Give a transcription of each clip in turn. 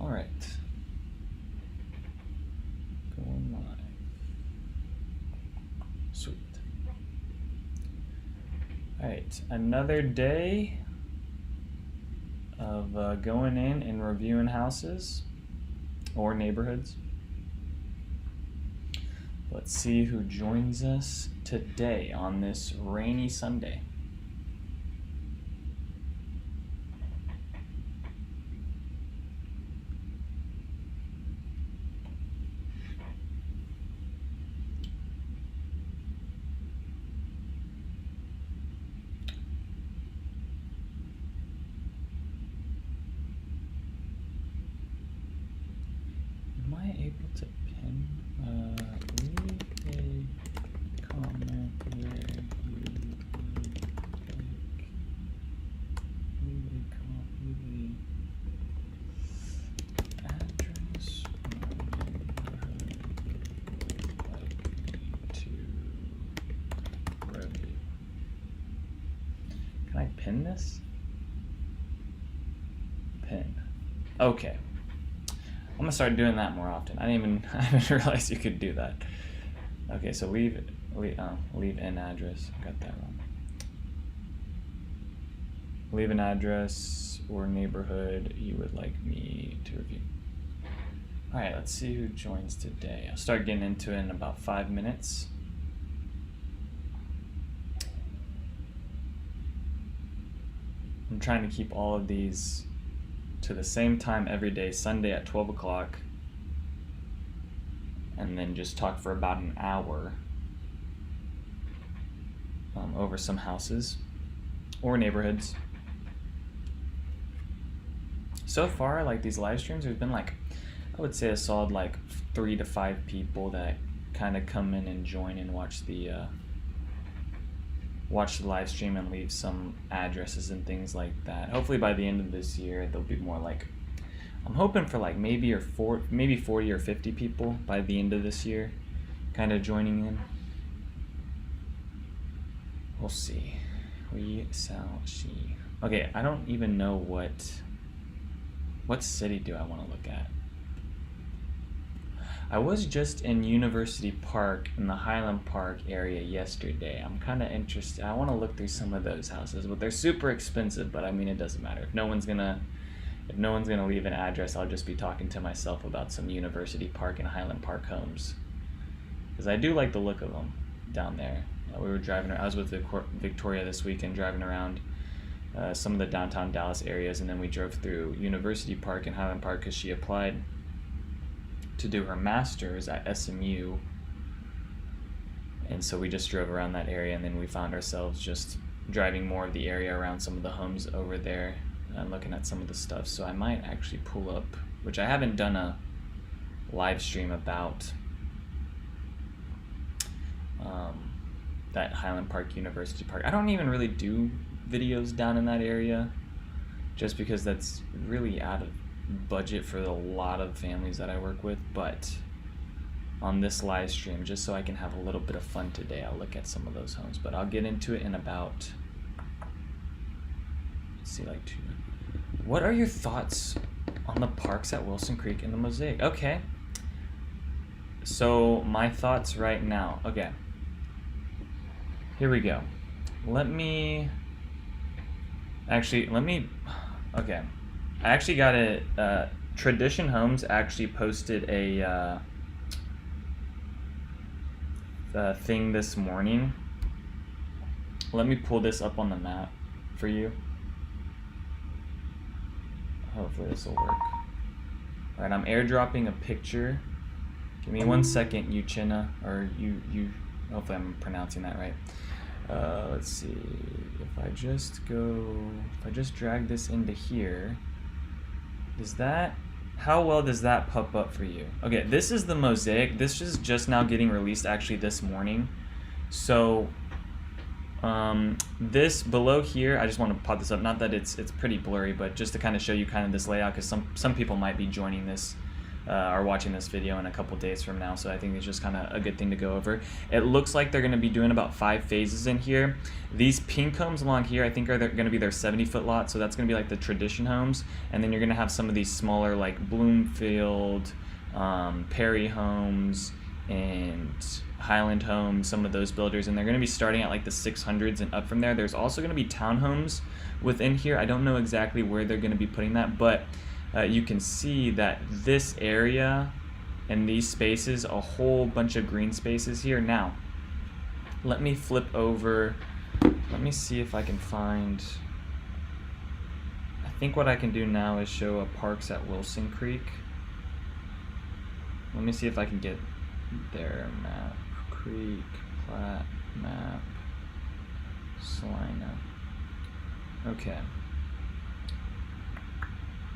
All right. Going live. Sweet. All right, another day of going in and reviewing houses or neighborhoods. Let's see who joins us today on this rainy Sunday. Am I able to pin? Leave a comment where you like. Leave a address like to review. Can I pin this? Pin. Okay. I'm gonna start doing that more often. I didn't realize you could do that. Okay, so leave an address. I got that wrong. Leave an address or neighborhood you would like me to review. All right, let's see who joins today. I'll start getting into it in about 5 minutes. I'm trying to keep all of these to the same time every day, Sunday at 12 o'clock, and then just talk for about an hour over some houses or neighborhoods. So far, like these live streams, there's been like, I would say a solid like 3 to 5 people that kind of come in and join and watch the live stream and leave some addresses and things like that. Hopefully by the end of this year, there'll be more like, I'm hoping for like maybe 40 or 50 people by the end of this year kind of joining in. We'll see. We shall see. Okay, I don't even know what city do I want to look at. I was just in University Park in the Highland Park area yesterday. I'm kind of interested. I want to look through some of those houses, but they're super expensive. But I mean, it doesn't matter. If no one's gonna leave an address, I'll just be talking to myself about some University Park and Highland Park homes, because I do like the look of them down there. We were driving. I was with Victoria this weekend, driving around some of the downtown Dallas areas, and then we drove through University Park and Highland Park because she applied to do her master's at SMU, and so we just drove around that area, and then we found ourselves just driving more of the area around some of the homes over there and looking at some of the stuff. So I might actually pull up, which I haven't done a live stream about, that Highland Park, University Park. I don't even really do videos down in that area just because that's really out of budget for a lot of families that I work with. But on this live stream, just so I can have a little bit of fun today, I'll look at some of those homes, but I'll get into it in about, let's see, like 2. What are your thoughts on the parks at Wilson Creek and the Mosaic? Okay, so my thoughts right now. Okay, here we go. Okay, I actually got a Tradition Homes actually posted a thing this morning. Let me pull this up on the map for you. Hopefully this will work. All right, I'm airdropping a picture. Give me 1 second, Uchina, or you. Hopefully I'm pronouncing that right. Let's see. If I just drag this into here. How well does that pop up for you? Okay, this is the Mosaic. This is just now getting released actually this morning. So this below here, I just want to pop this up. Not that it's pretty blurry, but just to kind of show you kind of this layout, because some people might be joining this are watching this video in a couple days from now, so I think it's just kind of a good thing to go over. It looks like they're going to be doing about 5 phases in here. These pink homes along here I think are going to be their 70-foot lot, so that's going to be like the tradition homes, and then you're going to have some of these smaller like Bloomfield, Perry homes, and Highland Homes, some of those builders, and they're going to be starting at like the 600s and up from there. There's also going to be townhomes within here. I don't know exactly where they're going to be putting that, but you can see that this area and these spaces, a whole bunch of green spaces here. Now, let me flip over. Let me see if I can find. I think what I can do now is show a parks at Wilson Creek. Let me see if I can get their map. Creek, plat, map, Salina. Okay.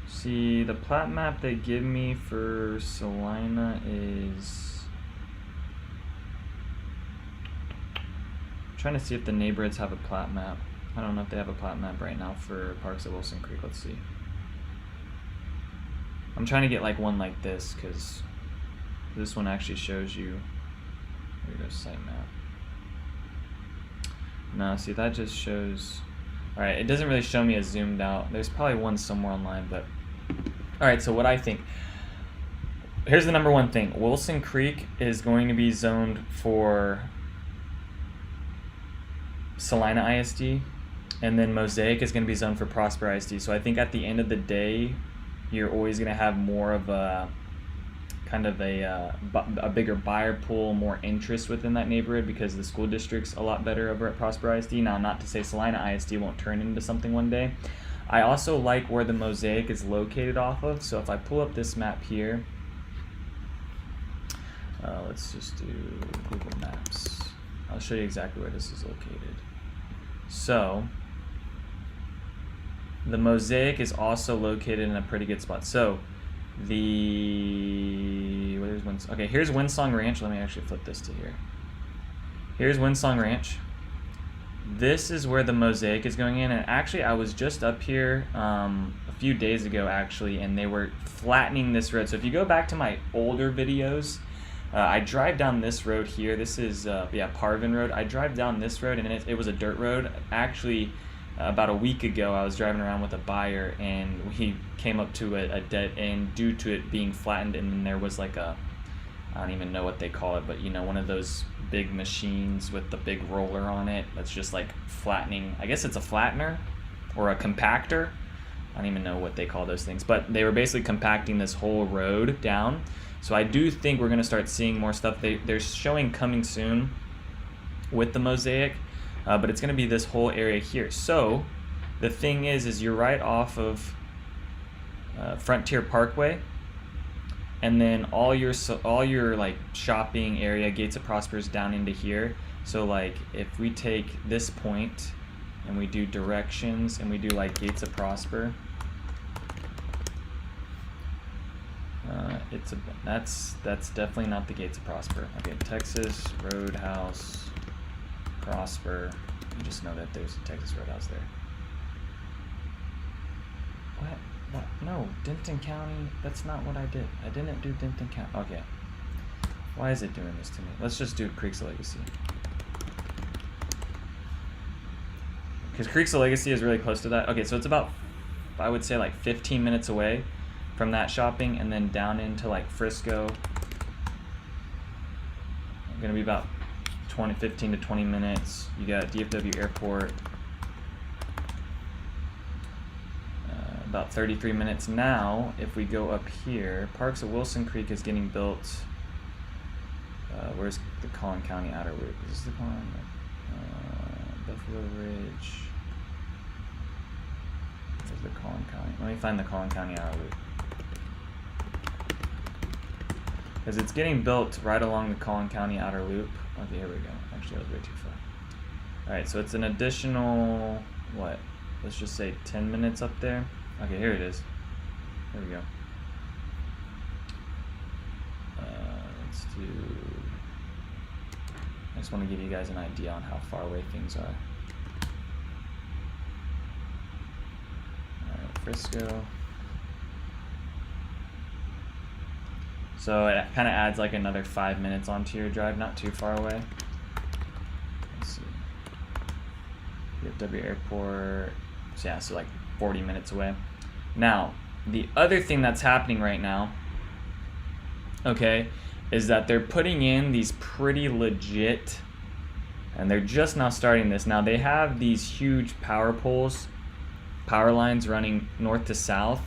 See, the plat map they give me for Salina is... I'm trying to see if the neighborhoods have a plat map. I don't know if they have a plat map right now for Parks at Wilson Creek. Let's see. I'm trying to get like one like this, because this one actually shows you. Here goes site map. No, see, that just shows. Alright, it doesn't really show me a zoomed out. There's probably one somewhere online, but. Alright, so what I think. Here's the number one thing. Wilson Creek is going to be zoned for Salina ISD, and then Mosaic is going to be zoned for Prosper ISD. So I think at the end of the day, you're always going to have more of a kind of a bigger buyer pool, more interest within that neighborhood, because the school district's a lot better over at Prosper ISD. Now, not to say Salina ISD won't turn into something one day. I also like where the Mosaic is located off of. So if I pull up this map here, let's just do Google Maps. I'll show you exactly where this is located. So the Mosaic is also located in a pretty good spot. So here's Windsong Ranch. Let me actually flip this to here. Here's Windsong Ranch. This is where the Mosaic is going in, and actually I was just up here a few days ago actually, and they were flattening this road. So if you go back to my older videos, I drive down this road here. This is Parvin Road. I drive down this road, and it was a dirt road. Actually, about a week ago, I was driving around with a buyer, and we came up to a dead end due to it being flattened, and then there was like I don't even know what they call it, but you know, one of those big machines with the big roller on it that's just like flattening. I guess it's a flattener or a compactor. I don't even know what they call those things, but they were basically compacting this whole road down. So I do think we're going to start seeing more stuff. They're showing coming soon with the Mosaic. But it's going to be this whole area here. So the thing is you're right off of Frontier Parkway, and then all your like shopping area, Gates of Prosper, is down into here. So like if we take this point and we do directions and we do like Gates of Prosper, that's definitely not the Gates of Prosper. Okay, Texas Roadhouse. Prosper. You just know that there's a Texas Roadhouse there. What? No, Denton County. That's not what I did. I didn't do Denton County. Okay. Why is it doing this to me? Let's just do Creeks of Legacy. Because Creeks of Legacy is really close to that. Okay, so it's about, I would say, like 15 minutes away from that shopping, and then down into like Frisco. I'm gonna be about 15 to 20 minutes. You got DFW Airport, about 33 minutes. Now, if we go up here, Parks at Wilson Creek is getting built. Where's the Collin County Outer Loop? Is this the Collin? Buffalo Ridge. Where's the Collin County? Let me find the Collin County Outer Loop. Because it's getting built right along the Collin County Outer Loop. Okay, here we go. Actually, that was way too far. Alright, so it's an additional, what? Let's just say 10 minutes up there. Okay, here it is. There we go. Let's do... I just want to give you guys an idea on how far away things are. Alright, Frisco. So it kind of adds like another 5 minutes onto your drive, not too far away. Let's see. DFW Airport. So yeah, so like 40 minutes away. Now, the other thing that's happening right now, okay, is that they're putting in these pretty legit, and they're just now starting this. Now they have these huge power poles, power lines running north to south,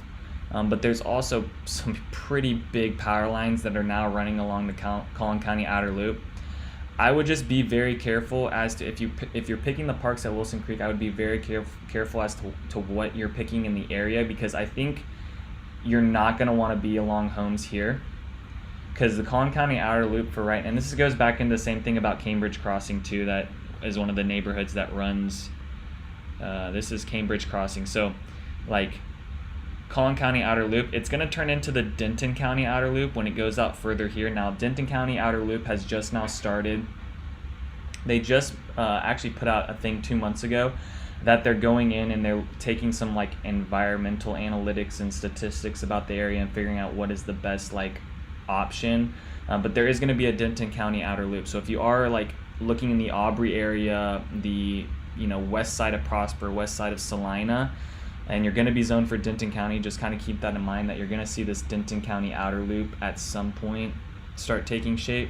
but there's also some pretty big power lines that are now running along the Collin County outer loop. I would just be very careful as to if you're picking the parks at Wilson Creek. I would be very careful as to what you're picking in the area, because I think you're not going to want to be along homes here, because the Collin County outer loop for right, and this goes back into the same thing about Cambridge Crossing too. That is one of the neighborhoods that runs. This is Cambridge Crossing, so like Collin County outer loop, it's going to turn into the Denton County outer loop when it goes out further here. Now Denton County outer loop has just now started. They just actually put out a thing 2 months ago that they're going in and they're taking some like environmental analytics and statistics about the area and figuring out what is the best like option. But there is going to be a Denton County outer loop. So if you are like looking in the Aubrey area, the west side of Prosper, west side of Salina, and you're going to be zoned for Denton County, just kind of keep that in mind, that you're going to see this Denton County outer loop at some point start taking shape.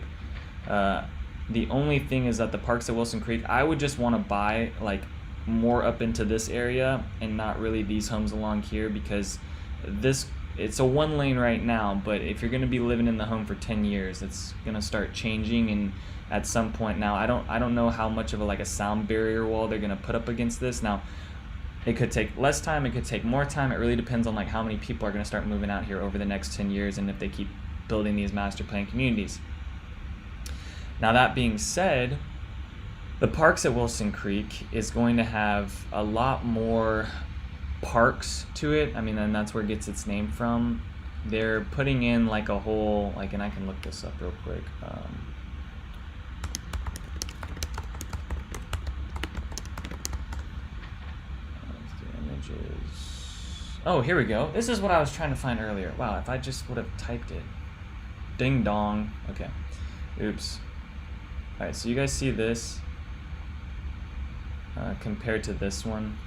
The only thing is that the parks at Wilson Creek, I would just want to buy like more up into this area and not really these homes along here, because it's a 1 lane right now, but if you're going to be living in the home for 10 years, it's going to start changing. And at some point now, I don't know how much of a sound barrier wall they're going to put up against this. Now, it could take less time, it could take more time. It really depends on like how many people are going to start moving out here over the next 10 years and if they keep building these master plan communities. Now that being said, the parks at Wilson Creek is going to have a lot more parks to it. I mean, and that's where it gets its name from. They're putting in like a whole, like, and I can look this up real quick. Oh, here we go. This is what I was trying to find earlier. Wow, if I just would have typed it. Ding dong. Okay. Oops. Alright, so you guys see this compared to this one.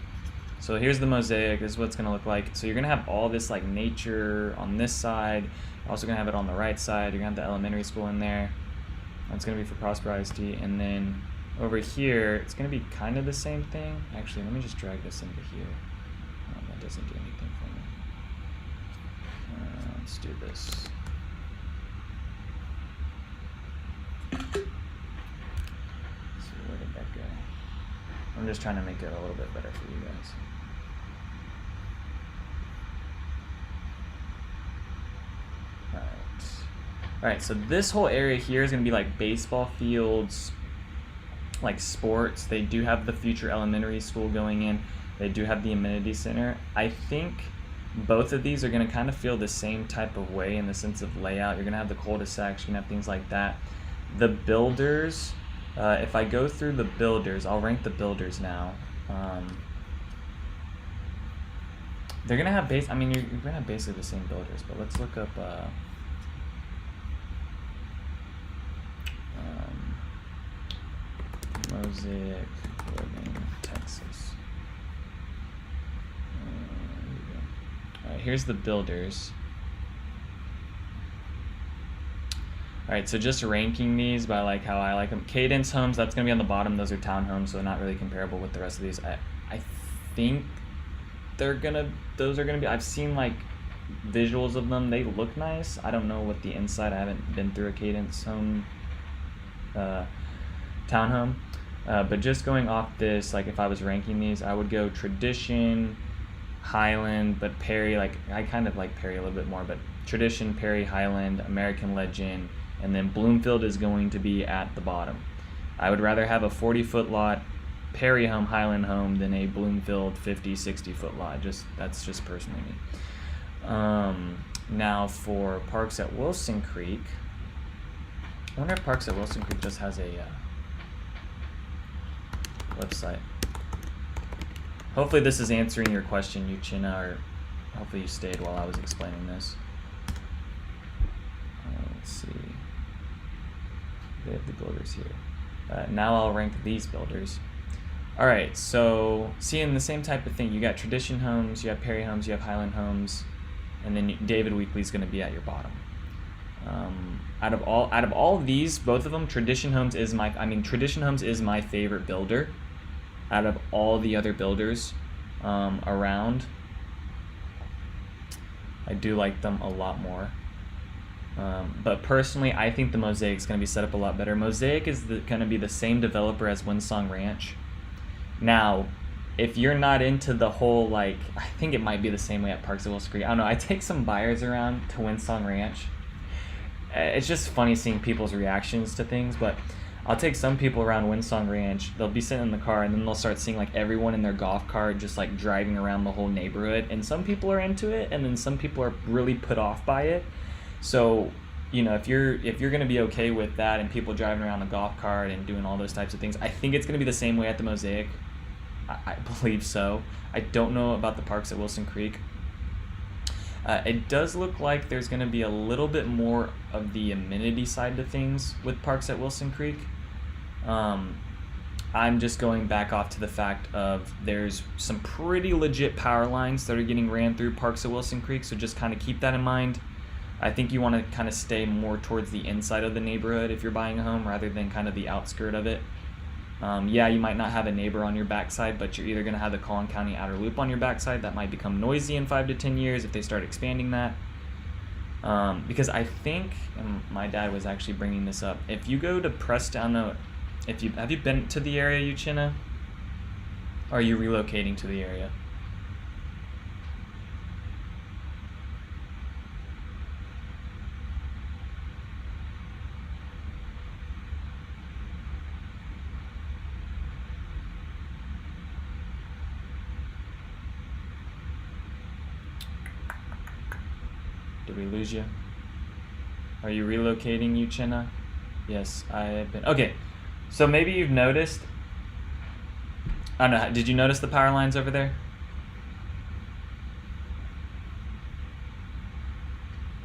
So here's the mosaic. This is what it's going to look like. So you're going to have all this like nature on this side. You're also going to have it on the right side. You're going to have the elementary school in there. That's going to be for Prosper ISD. And then over here, it's going to be kind of the same thing. Actually, let me just drag this into here. That doesn't do anything for me. Let's do this. So where did that go? I'm just trying to make it a little bit better for you guys. Alright, so this whole area here is going to be like baseball fields, like sports. They do have the future elementary school going in. They do have the amenity center. I think both of these are going to kind of feel the same type of way in the sense of layout. You're going to have the cul-de-sacs, you're going to have things like that. The builders, if I go through the builders, I'll rank the builders now. They're going to have you're going to have basically the same builders, but let's look up Mosaic Living, Texas. Alright, here's the builders. Alright, so just ranking these by like how I like them. Cadence Homes, that's going to be on the bottom. Those are townhomes, so not really comparable with the rest of these. I think those are going to be, I've seen like visuals of them. They look nice. I don't know what the inside, I haven't been through a Cadence Home townhome. But just going off this, like if I was ranking these, I would go Tradition, Highland, but Perry, like I kind of like Perry a little bit more, but Tradition, Perry, Highland, American Legend, and then Bloomfield is going to be at the bottom. I would rather have a 40-foot lot Perry home, Highland home than a Bloomfield 50, 60-foot lot. That's just personally me. Now for Parks at Wilson Creek, I wonder if Parks at Wilson Creek just has a website. Hopefully this is answering your question, Uchina, or hopefully you stayed while I was explaining this. let's see. They have the builders here. Now I'll rank these builders. All right, so seeing the same type of thing. You got Tradition Homes, you have Perry Homes, you have Highland Homes, and then David Weekley's going to be at your bottom. Out of all of these, both of them, Tradition Homes is my favorite builder. Out of all the other builders around, I do like them a lot more. But personally, I think the Mosaic is going to be set up a lot better. Mosaic is going to be the same developer as Windsong Ranch. Now, if you're not into the whole, like, I think it might be the same way at Parks at Wilson Creek. I don't know. I take some buyers around to Windsong Ranch. It's just funny seeing people's reactions to things, but I'll take some people around Windsong Ranch. They'll be sitting in the car, and then they'll start seeing, like, everyone in their golf cart just, like, driving around the whole neighborhood. And some people are into it, and then some people are really put off by it. So, you know, if you're going to be okay with that and people driving around the golf cart and doing all those types of things, I think it's going to be the same way at the Mosaic. I believe so. I don't know about the Parks at Wilson Creek. It does look like there's going to be a little bit more of the amenity side to things with Parks at Wilson Creek. I'm just going back off to the fact of there's some pretty legit power lines that are getting ran through Parks at Wilson Creek, so just kind of keep that in mind. I think you want to kind of stay more towards the inside of the neighborhood if you're buying a home rather than kind of the outskirt of it. Yeah, you might not have a neighbor on your backside, but you're either going to have the Collin County Outer Loop on your backside. That might become noisy in 5 to 10 years if they start expanding that. Because I think, and my dad was actually bringing this up, if you go to Preston, have you been to the area, Uchenna? Or are you relocating to the area? Did we lose you? Are you relocating, Uchenna? Yes, I have been. Okay, so maybe you've noticed. I don't know. Did you notice the power lines over there?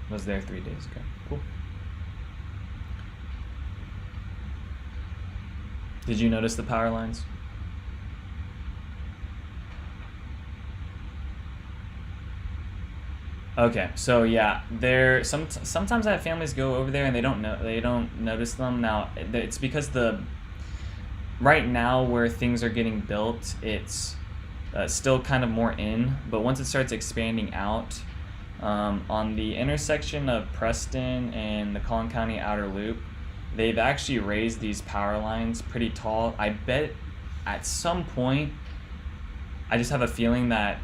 Was there 3 days ago. Cool. Did you notice the power lines? Okay, so yeah, sometimes I have families go over there and they don't notice them. Now it's because right now where things are getting built, it's still kind of more in, but once it starts expanding out, on the intersection of Preston and the Collin County Outer Loop, they've actually raised these power lines pretty tall. I bet at some point, I just have a feeling that.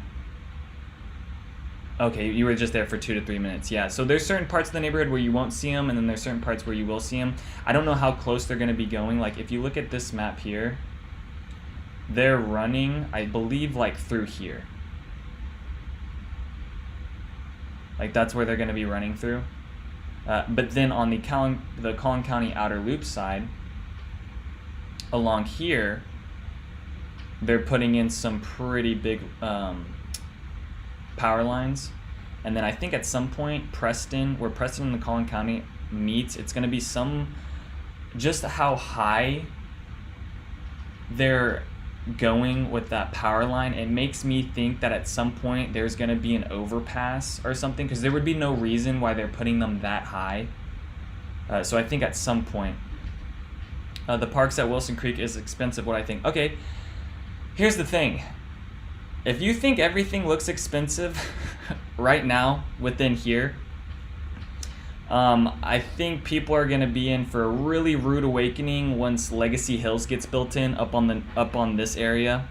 Okay, you were just there for 2 to 3 minutes. Yeah, so there's certain parts of the neighborhood where you won't see them, and then there's certain parts where you will see them. I don't know how close they're going to be going. Like, if you look at this map here, they're running, I believe, like, through here. Like, that's where they're going to be running through. But then on the Collin County Outer Loop side, along here, they're putting in some pretty big power lines, and then I think at some point where Preston and the Collin County meets, it's going to be just how high they're going with that power line. It makes me think that at some point there's going to be an overpass or something, because there would be no reason why they're putting them that high. So I think at some point the Parks at Wilson Creek is expensive. What I think, okay, here's the thing. If you think everything looks expensive right now within here, I think people are going to be in for a really rude awakening once Legacy Hills gets built in up on this area,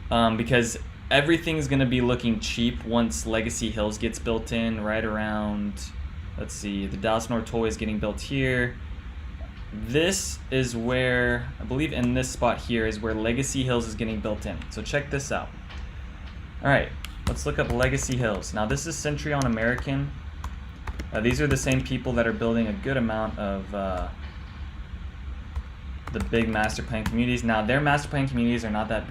because everything's going to be looking cheap once Legacy Hills gets built in right around. Let's see, the Dallas North Tollway is getting built here. This is where, I believe in this spot here is where Legacy Hills is getting built in. So check this out. All right, let's look up Legacy Hills. Now this is Century on American. These are the same people that are building a good amount of the big master plan communities. Now their master plan communities are not that,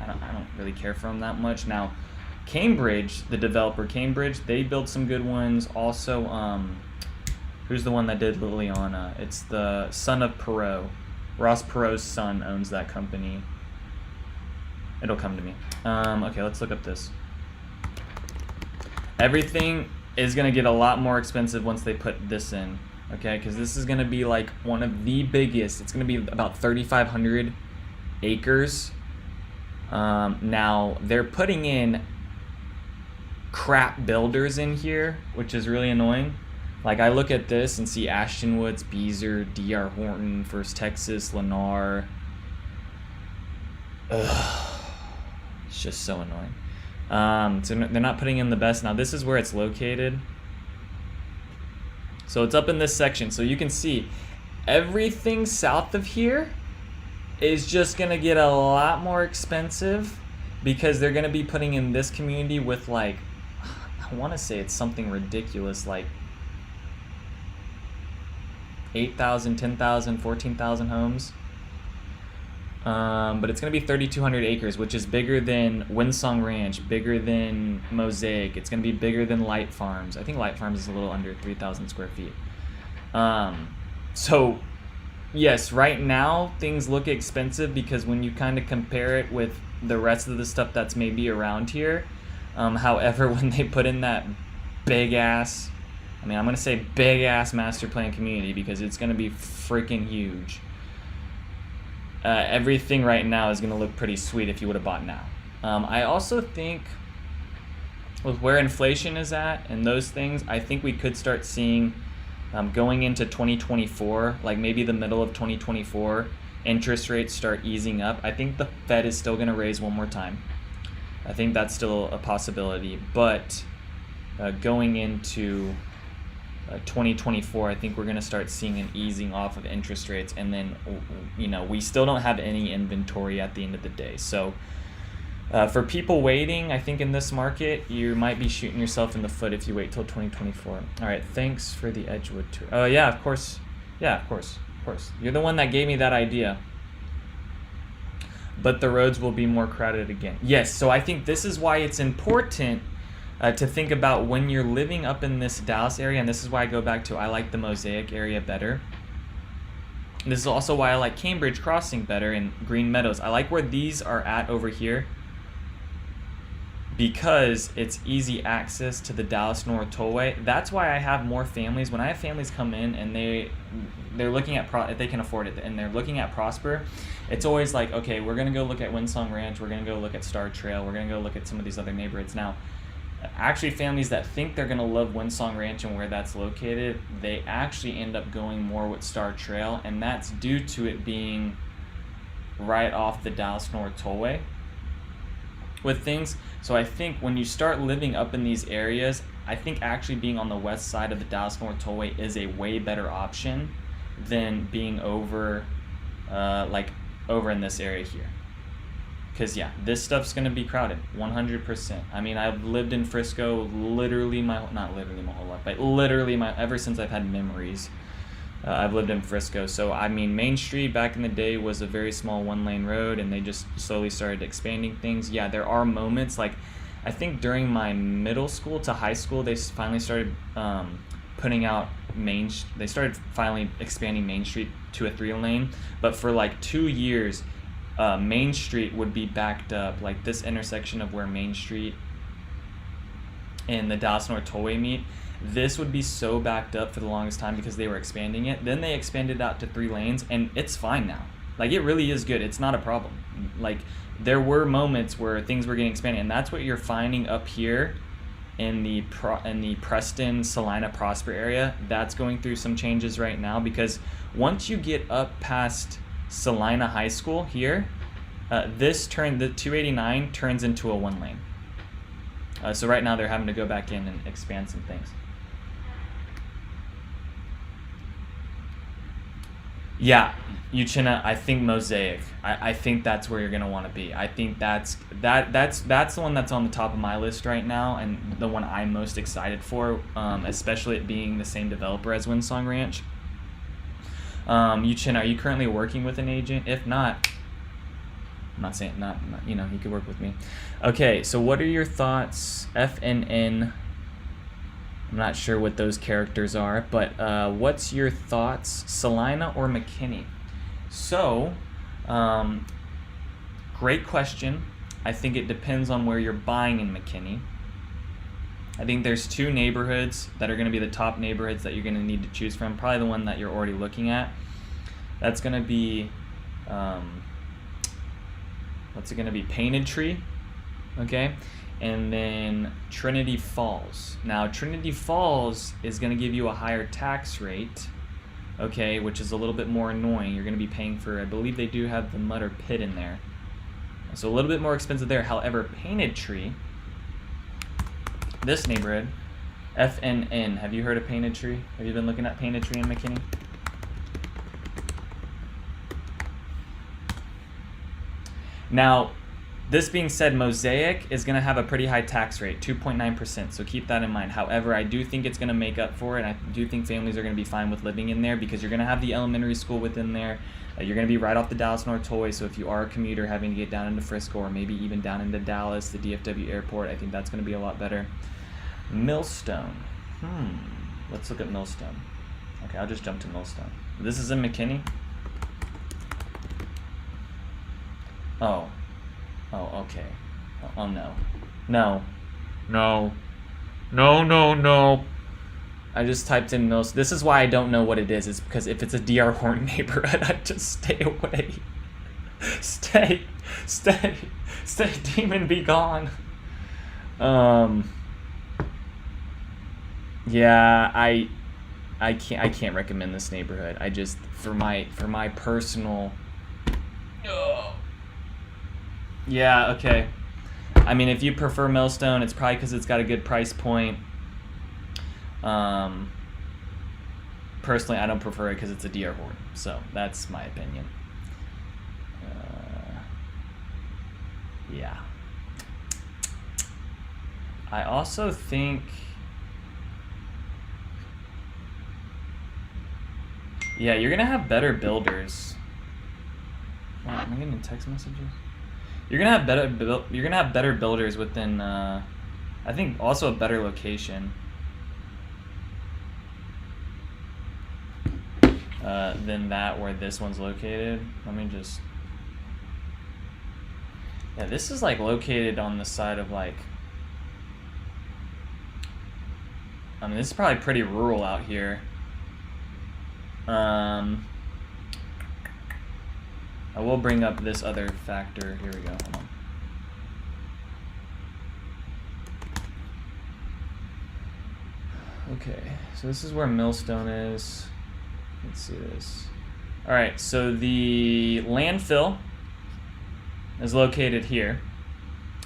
I don't really care for them that much. Now Cambridge, the developer Cambridge, they built some good ones. Also, Who's the one that did Liliana? It's the son of Perot. Ross Perot's son owns that company. It'll come to me. Okay, let's look up this. Everything is going to get a lot more expensive once they put this in. Okay, because this is going to be like one of the biggest. It's going to be about 3,500 acres. Now, they're putting in crap builders in here, which is really annoying. Like, I look at this and see Ashton Woods, Beezer, D.R. Horton, First Texas, Lennar. Ugh. It's just so annoying. So they're not putting in the best. Now, this is where it's located. So it's up in this section. So you can see everything south of here is just going to get a lot more expensive because they're going to be putting in this community with, like, I want to say it's something ridiculous, like 8,000, 10,000, 14,000 homes. But it's going to be 3,200 acres, which is bigger than Windsong Ranch, bigger than Mosaic. It's going to be bigger than Light Farms. I think Light Farms is a little under 3,000 square feet. So, yes, right now things look expensive because when you kind of compare it with the rest of the stuff that's maybe around here, however, when they put in that big-ass, I'm going to say big-ass master plan community because it's going to be freaking huge. Everything right now is going to look pretty sweet if you would have bought now. I also think with where inflation is at and those things, I think we could start seeing going into 2024, like maybe the middle of 2024, interest rates start easing up. I think the Fed is still going to raise one more time. I think that's still a possibility. But going into 2024, I think we're going to start seeing an easing off of interest rates, and then, you know, we still don't have any inventory at the end of the day. So for people waiting, I think in this market, you might be shooting yourself in the foot if you wait till 2024. All right, thanks for the Edgewood tour. Oh yeah, of course. Yeah, of course. You're the one that gave me that idea. But the roads will be more crowded again. Yes, so I think this is why it's important to think about when you're living up in this Dallas area, and this is why I go back to I like the Mosaic area better. This is also why I like Cambridge Crossing better and Green Meadows. I like where these are at over here because it's easy access to the Dallas North Tollway. That's why I have more families. When I have families come in and they're looking at if they can afford it and they're looking at Prosper, it's always like, okay, we're gonna go look at Windsong Ranch, we're gonna go look at Star Trail, we're gonna go look at some of these other neighborhoods. Now, actually, families that think they're going to love Windsong Ranch and where that's located, they actually end up going more with Star Trail, and that's due to it being right off the Dallas North Tollway with things. So I think when you start living up in these areas, I think actually being on the west side of the Dallas North Tollway is a way better option than being over over in this area here. Because, yeah, this stuff's going to be crowded, 100%. I mean, I've lived in Frisco literally not literally my whole life, but literally ever since I've had memories. I've lived in Frisco. So, I mean, Main Street back in the day was a very small one-lane road, and they just slowly started expanding things. Yeah, there are moments, like, I think during my middle school to high school, they finally started putting out they started finally expanding Main Street to a 3-lane. But for, like, 2 years, Main Street would be backed up, like this intersection of where Main Street and the Dallas North Tollway meet. This would be so backed up for the longest time because they were expanding it. Then they expanded out to 3 lanes, and it's fine now. Like, it really is good. It's not a problem. Like, there were moments where things were getting expanded, and that's what you're finding up here in the Preston, Salina, Prosper area. That's going through some changes right now because once you get up past Salina High School here, the 289 turns into a 1-lane. So right now they're having to go back in and expand some things. Yeah, Uchenna, I think Mosaic. I think that's where you're gonna want to be. I think that's the one that's on the top of my list right now, and the one I'm most excited for, especially it being the same developer as Windsong Ranch. Uchenna, are you currently working with an agent? If not, I'm not saying not you could work with me. Okay, so what are your thoughts? FNN I'm not sure what those characters are, but what's your thoughts, Salina or McKinney? So, great question. I think it depends on where you're buying in McKinney. I think there's two neighborhoods that are going to be the top neighborhoods that you're going to need to choose from. Probably the one that you're already looking at. That's going to be, what's it going to be? Painted Tree, okay? And then Trinity Falls. Now, Trinity Falls is going to give you a higher tax rate, okay, which is a little bit more annoying. You're going to be paying for, I believe they do have the mud or pit in there. So a little bit more expensive there. However, Painted Tree, this neighborhood, FNN. Have you heard of Painted Tree? Have you been looking at Painted Tree in McKinney? Now, this being said, Mosaic is going to have a pretty high tax rate, 2.9%, so keep that in mind. However, I do think it's going to make up for it, and I do think families are going to be fine with living in there because you're going to have the elementary school within there. You're going to be right off the Dallas North Tollway, so if you are a commuter having to get down into Frisco or maybe even down into Dallas, the DFW airport, I think that's going to be a lot better. Millstone. Let's look at Millstone. Okay, I'll just jump to Millstone. This is in McKinney. Oh, okay. Oh, no. No. I just typed in Millstone. This is why I don't know what it is. It's because if it's a DR Horton neighborhood, I just stay away. Stay, demon, be gone. Yeah, I can't recommend this neighborhood. I just, for my personal. Yeah, okay. I mean, if you prefer Millstone, it's probably because it's got a good price point. Personally, I don't prefer it because it's a DR Horton. So that's my opinion. Yeah. I also think. Yeah, you're gonna have better builders. Wow, am I getting text messages? You're gonna have better builders within. I think also a better location. Than that where this one's located. Let me just. Yeah, this is like located on the side of like. I mean, this is probably pretty rural out here. I will bring up this other factor. Here we go. Hold on. Okay, so this is where Millstone is. Let's see this. All right, so the landfill is located here.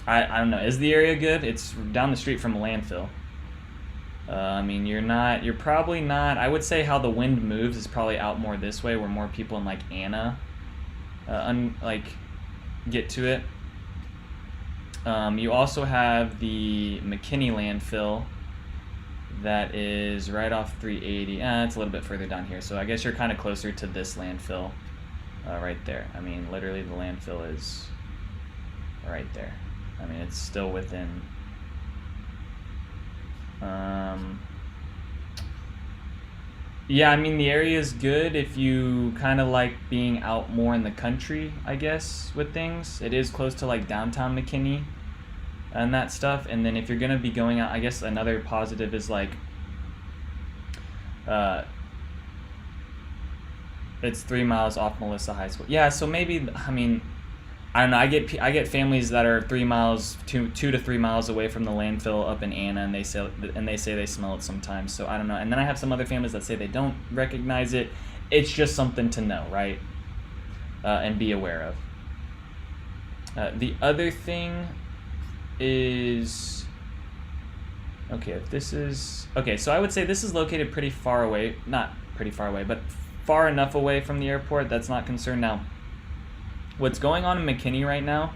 I don't know. Is the area good? It's down the street from a landfill. I mean, you're probably not. I would say how the wind moves is probably out more this way, where more people in like Anna, get to it. You also have the McKinney landfill that is right off 380. It's a little bit further down here, so I guess you're kind of closer to this landfill right there. I mean, literally the landfill is right there. I mean, it's still within. Yeah, I mean, the area is good if you kind of like being out more in the country, I guess, with things. It is close to like downtown McKinney and that stuff. And then if you're going to be going out, I guess another positive is like it's 3 miles off Melissa High School. Yeah, so maybe, I mean, I don't know. I get families that are 3 miles, 2 to 3 miles away from the landfill up in Anna, and they say they smell it sometimes. So I don't know. And then I have some other families that say they don't recognize it. It's just something to know, right? And be aware of. The other thing is, okay, if this is okay. So I would say this is located pretty far away. Not pretty far away, but far enough away from the airport that's not concerned now. What's going on in McKinney right now,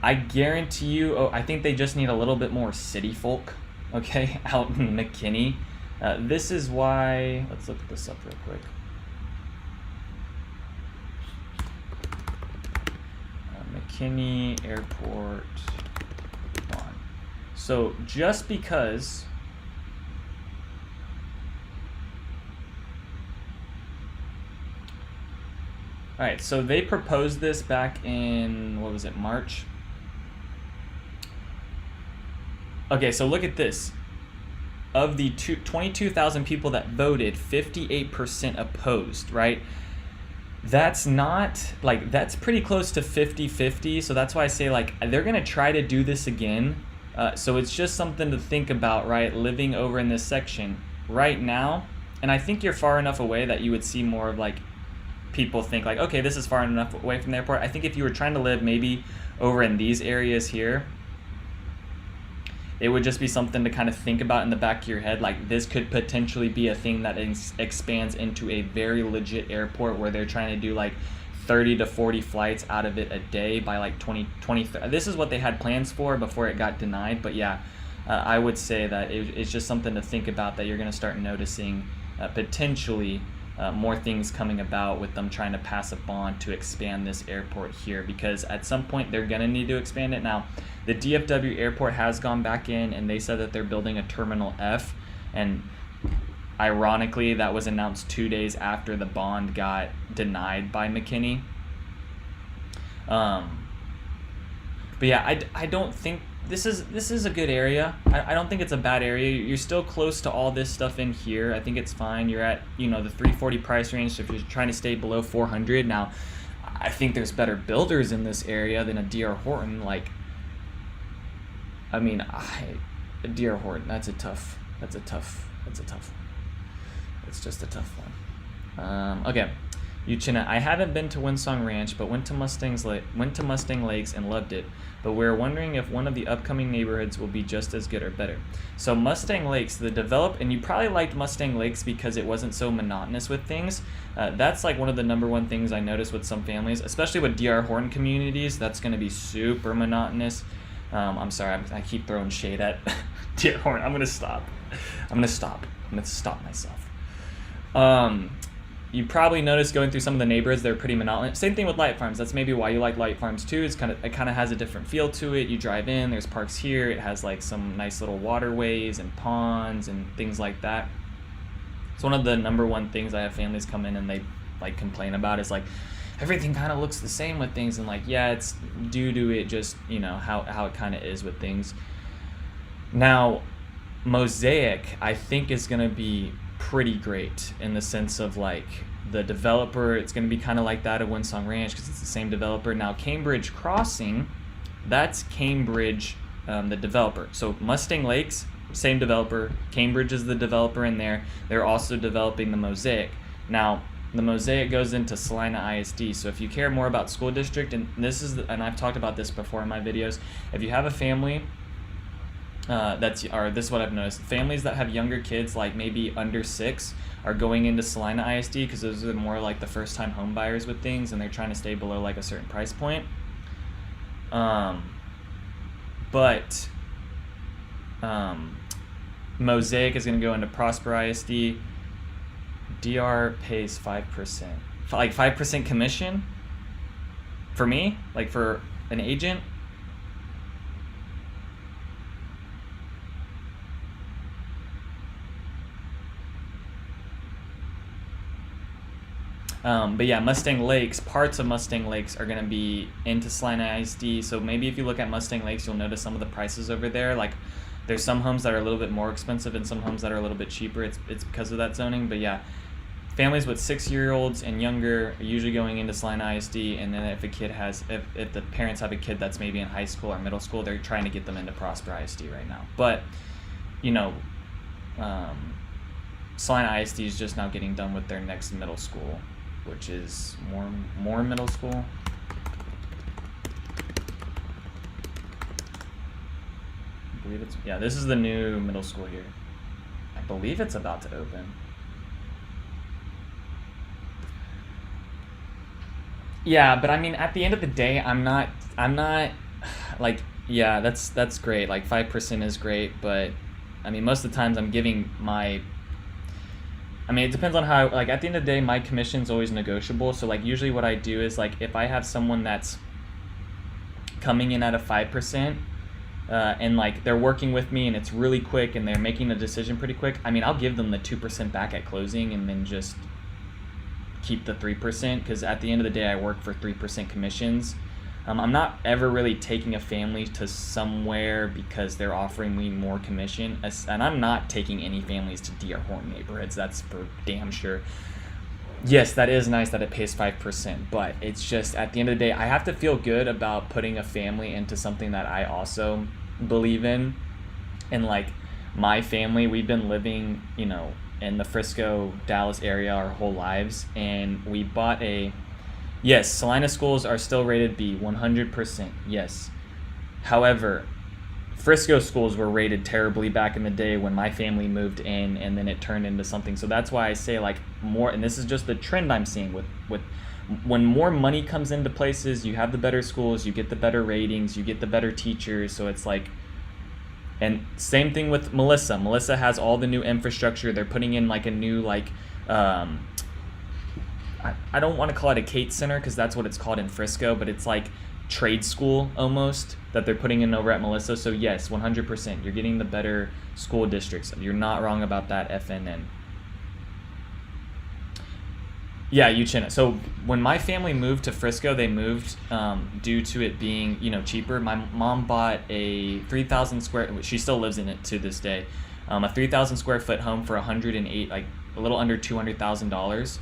I guarantee you, I think they just need a little bit more city folk, okay, out in McKinney. This is why, let's look this up real quick. McKinney Airport. So just because All right, so they proposed this back in, what was it, March? Okay, so look at this. Of the 22,000 people that voted, 58% opposed, right? That's not, like, that's pretty close to 50-50, so that's why I say, like, they're going to try to do this again. So it's just something to think about, right, living over in this section right now. And I think you're far enough away that you would see more of, like, people think, like, okay, this is far enough away from the airport. I think if you were trying to live maybe over in these areas here, it would just be something to kind of think about in the back of your head. Like, this could potentially be a thing that expands into a very legit airport where they're trying to do like 30 to 40 flights out of it a day by like 2020. This is what they had plans for before it got denied. But yeah, I would say that it's just something to think about, that you're going to start noticing potentially more things coming about with them trying to pass a bond to expand this airport here, because at some point they're going to need to expand it. Now, the DFW airport has gone back in and they said that they're building a Terminal F, and ironically that was announced 2 days after the bond got denied by McKinney. But yeah, I don't think this is a good area. I don't think it's a bad area. You're still close to all this stuff in here. I think it's fine. You're at, the 340 price range, so if you're trying to stay below 400. Now, I think there's better builders in this area than a D.R. Horton. Like, I mean, D.R. Horton, that's a tough one. It's just a tough one. Okay. Uchina, I haven't been to Windsong Ranch, but went to Mustang Lakes and loved it. But we're wondering if one of the upcoming neighborhoods will be just as good or better. So Mustang Lakes, and you probably liked Mustang Lakes because it wasn't so monotonous with things. That's like one of the number one things I noticed with some families, especially with D.R. Horton communities. That's going to be super monotonous. I'm sorry, I keep throwing shade at D.R. Horton. I'm going to stop myself. You probably noticed going through some of the neighborhoods, they're pretty monotonous. Same thing with Light Farms. That's maybe why you like Light Farms too. It kind of has a different feel to it. You drive in, there's parks here. It has like some nice little waterways and ponds and things like that. It's one of the number one things I have families come in and they like complain about is like everything kind of looks the same with things, and like, yeah, it's due to it just, how it kind of is with things. Now, Mosaic, I think, is going to be pretty great in the sense of like the developer. It's going to be kind of like that of Windsong Ranch because it's the same developer. Now, Cambridge Crossing, that's Cambridge, the developer. So Mustang Lakes, same developer. Cambridge is the developer in there. They're also developing the Mosaic. Now, the Mosaic goes into Salina ISD. So if you care more about school district, and and I've talked about this before in my videos, if you have a family this is what I've noticed. Families that have younger kids, like maybe under 6, are going into Salina ISD because those are more like the first-time home buyers with things, and they're trying to stay below like a certain price point. But Mosaic is going to go into Prosper ISD. DR pays 5%, like 5% commission for me, like for an agent. But yeah, Mustang Lakes, parts of Mustang Lakes are going to be into Salina ISD. So maybe if you look at Mustang Lakes, you'll notice some of the prices over there. Like, there's some homes that are a little bit more expensive and some homes that are a little bit cheaper. It's because of that zoning. But yeah, families with 6-year-olds and younger are usually going into Salina ISD. And then if the parents have a kid that's maybe in high school or middle school, they're trying to get them into Prosper ISD right now. But, Salina ISD is just now getting done with their next middle school, which is more middle school. I believe this is the new middle school here. I believe it's about to open. Yeah, but I mean, at the end of the day, I'm not like, yeah, that's great. Like 5% is great, but I mean, most of the times I'm giving it depends on how, like, at the end of the day, my commission's always negotiable. So, like, usually what I do is, like, if I have someone that's coming in at a 5%, and, like, they're working with me and it's really quick and they're making a decision pretty quick, I mean, I'll give them the 2% back at closing and then just keep the 3%, because at the end of the day I work for 3% commissions. I'm not ever really taking a family to somewhere because they're offering me more commission, and I'm not taking any families to D.R. Horton neighborhoods, that's for damn sure. Yes, that is nice that it pays 5%, but it's just, at the end of the day, I have to feel good about putting a family into something that I also believe in. And like my family, we've been living, in the Frisco, Dallas area our whole lives, and we bought yes, Salina schools are still rated B, 100%, yes. However, Frisco schools were rated terribly back in the day when my family moved in, and then it turned into something. So that's why I say like more, and this is just the trend I'm seeing with when more money comes into places, you have the better schools, you get the better ratings, you get the better teachers. So it's like, and same thing with Melissa. Melissa has all the new infrastructure. They're putting in like a new I don't want to call it a Kate Center because that's what it's called in Frisco, but it's like trade school almost that they're putting in over at Melissa. So yes, 100%, you're getting the better school districts. You're not wrong about that, FNN. Yeah, Uchenna. So when my family moved to Frisco, they moved due to it being, cheaper. My mom bought a 3,000 square, she still lives in it to this day, a 3,000 square foot home for 108, like a little under $200,000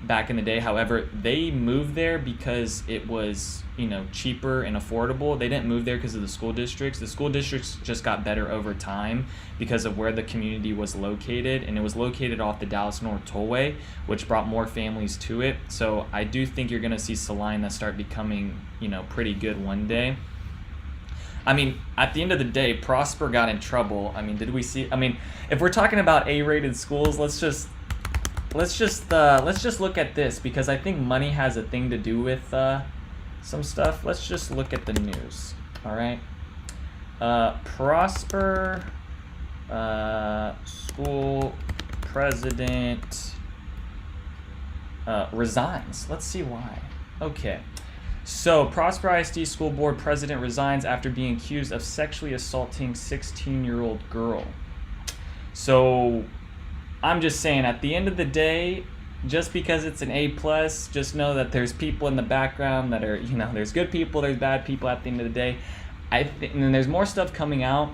back in the day. However, they moved there because it was, cheaper and affordable. They didn't move there because of the school districts. The school districts just got better over time because of where the community was located, and it was located off the Dallas North Tollway, which brought more families to it. So I do think you're going to see Salina start becoming, pretty good one day. I mean, at the end of the day, Prosper got in trouble. I mean, if we're talking about A-rated schools, let's just look at this, because I think money has a thing to do with some stuff. Let's just look at the news. All right. Prosper school president resigns. Let's see why. Okay. So Prosper ISD school board president resigns after being accused of sexually assaulting 16-year-old girl. So I'm just saying, at the end of the day, just because it's an A+, just know that there's people in the background that are, there's good people, there's bad people at the end of the day. And then there's more stuff coming out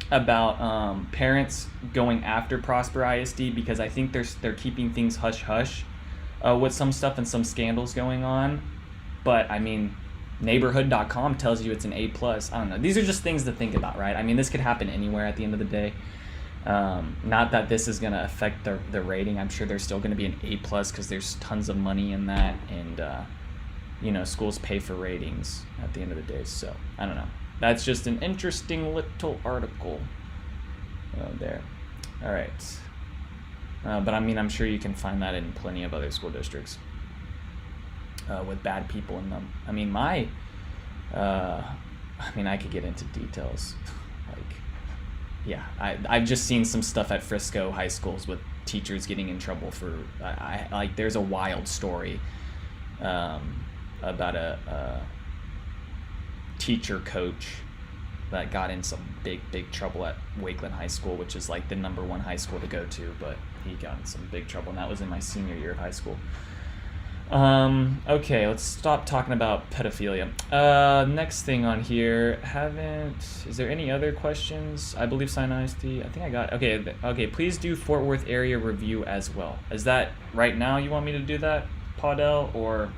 about parents going after Prosper ISD, because I think they're keeping things hush-hush with some stuff and some scandals going on. But, I mean, neighborhood.com tells you it's an A+. I don't know. These are just things to think about, right? I mean, this could happen anywhere at the end of the day. Not that this is going to affect the rating. I'm sure there's still going to be an A+ because there's tons of money in that, and schools pay for ratings at the end of the day. So I don't know. That's just an interesting little article there. All right. But I mean, I'm sure you can find that in plenty of other school districts with bad people in them. I mean, I could get into details. Yeah, I've just seen some stuff at Frisco high schools with teachers getting in trouble for, there's a wild story about a teacher coach that got in some big trouble at Wakeland High School, which is like the #1 high school to go to, but he got in some big trouble, and that was in my senior year of high school. Okay, let's stop talking about pedophilia. Next thing on here, is there any other questions? I believe Sinai ISD, I think I got, okay, please do Fort Worth area review as well. Is that right now you want me to do that, Paudel, or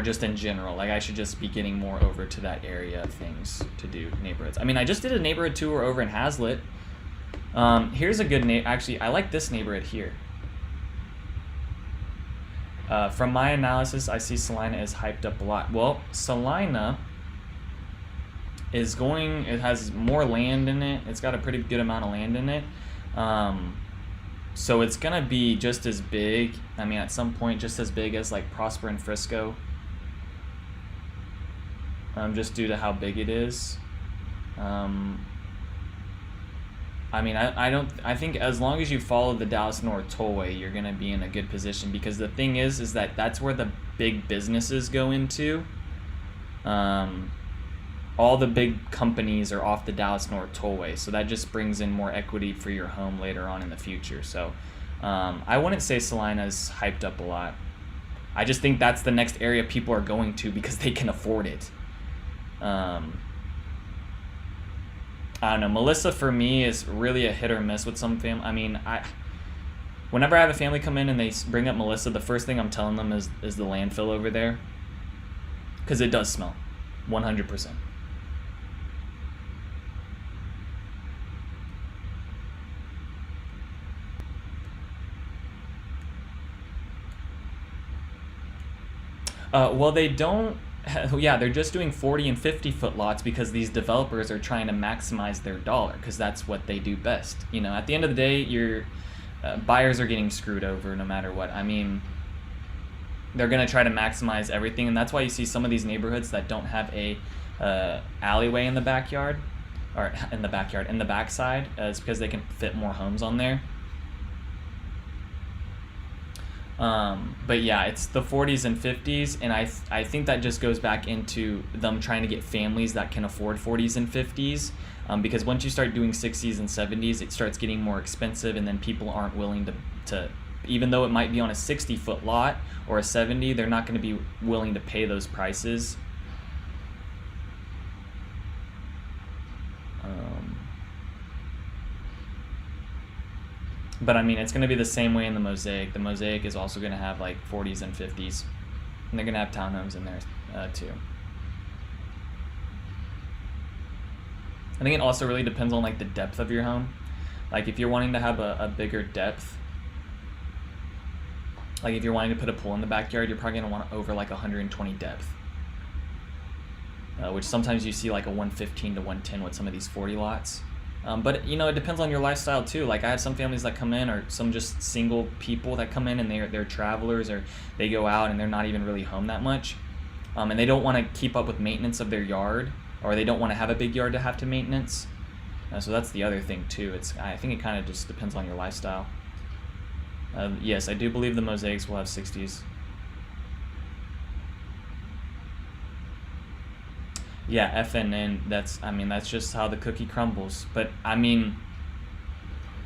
just in general? Like, I should just be getting more over to that area of things to do neighborhoods. I mean, I just did a neighborhood tour over in Hazlitt. Here's a good actually, I like this neighborhood here. From my analysis, I see Salina is hyped up a lot. Well, Salina it has more land in it. It's got a pretty good amount of land in it. So it's gonna be just as big, I mean, at some point, just as big as like Prosper and Frisco. Just due to how big it is. I mean, I think as long as you follow the Dallas North Tollway, you're going to be in a good position, because the thing is that that's where the big businesses go into. all the big companies are off the Dallas North Tollway, so that just brings in more equity for your home later on in the future. So I wouldn't say Salina's hyped up a lot. I just think that's the next area people are going to because they can afford it. I don't know. Melissa for me is really a hit or miss with some family. I mean, whenever I have a family come in and they bring up Melissa, the first thing I'm telling them is the landfill over there, because it does smell, 100%. Well, they don't. Yeah, they're just doing 40 and 50 foot lots because these developers are trying to maximize their dollar, because that's what they do best. You know, at the end of the day, your buyers are getting screwed over no matter what. I mean, they're gonna try to maximize everything, and that's why you see some of these neighborhoods that don't have a alleyway in the backyard, or in the backside, is because they can fit more homes on there. But yeah, it's the 40s and 50s, and I think that just goes back into them trying to get families that can afford 40s and 50s, because once you start doing 60s and 70s, it starts getting more expensive, and then people aren't willing to even though it might be on a 60-foot lot or a 70, they're not going to be willing to pay those prices. But I mean, it's going to be the same way in the Mosaic. The Mosaic is also going to have like 40s and 50s, and they're going to have townhomes in there too. I think it also really depends on like the depth of your home. Like if you're wanting to have a bigger depth, like if you're wanting to put a pool in the backyard, you're probably going to want over like 120 depth, which sometimes you see like a 115 to 110 with some of these 40 lots. But you know, it depends on your lifestyle too. Like I have some families that come in, or some just single people that come in, and they're travelers, or they go out and they're not even really home that much, and they don't want to keep up with maintenance of their yard, or they don't want to have a big yard to have to maintenance. So that's the other thing too. I think it kind of just depends on your lifestyle. Yes, I do believe the Mosaics will have 60s. Yeah, FNN, that's just how the cookie crumbles. But I mean,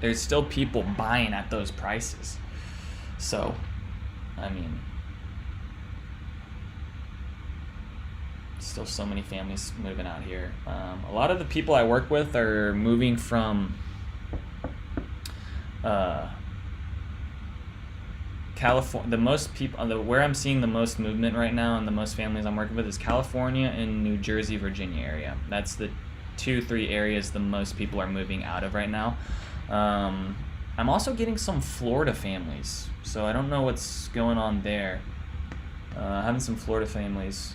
there's still people buying at those prices. So, I mean, still so many families moving out here. A lot of the people I work with are moving from California. The most people, where I'm seeing the most movement right now, and the most families I'm working with, is California and New Jersey, Virginia area. That's the 2-3 areas the most people are moving out of right now. I'm also getting some Florida families, so I don't know what's going on there. Having some Florida families,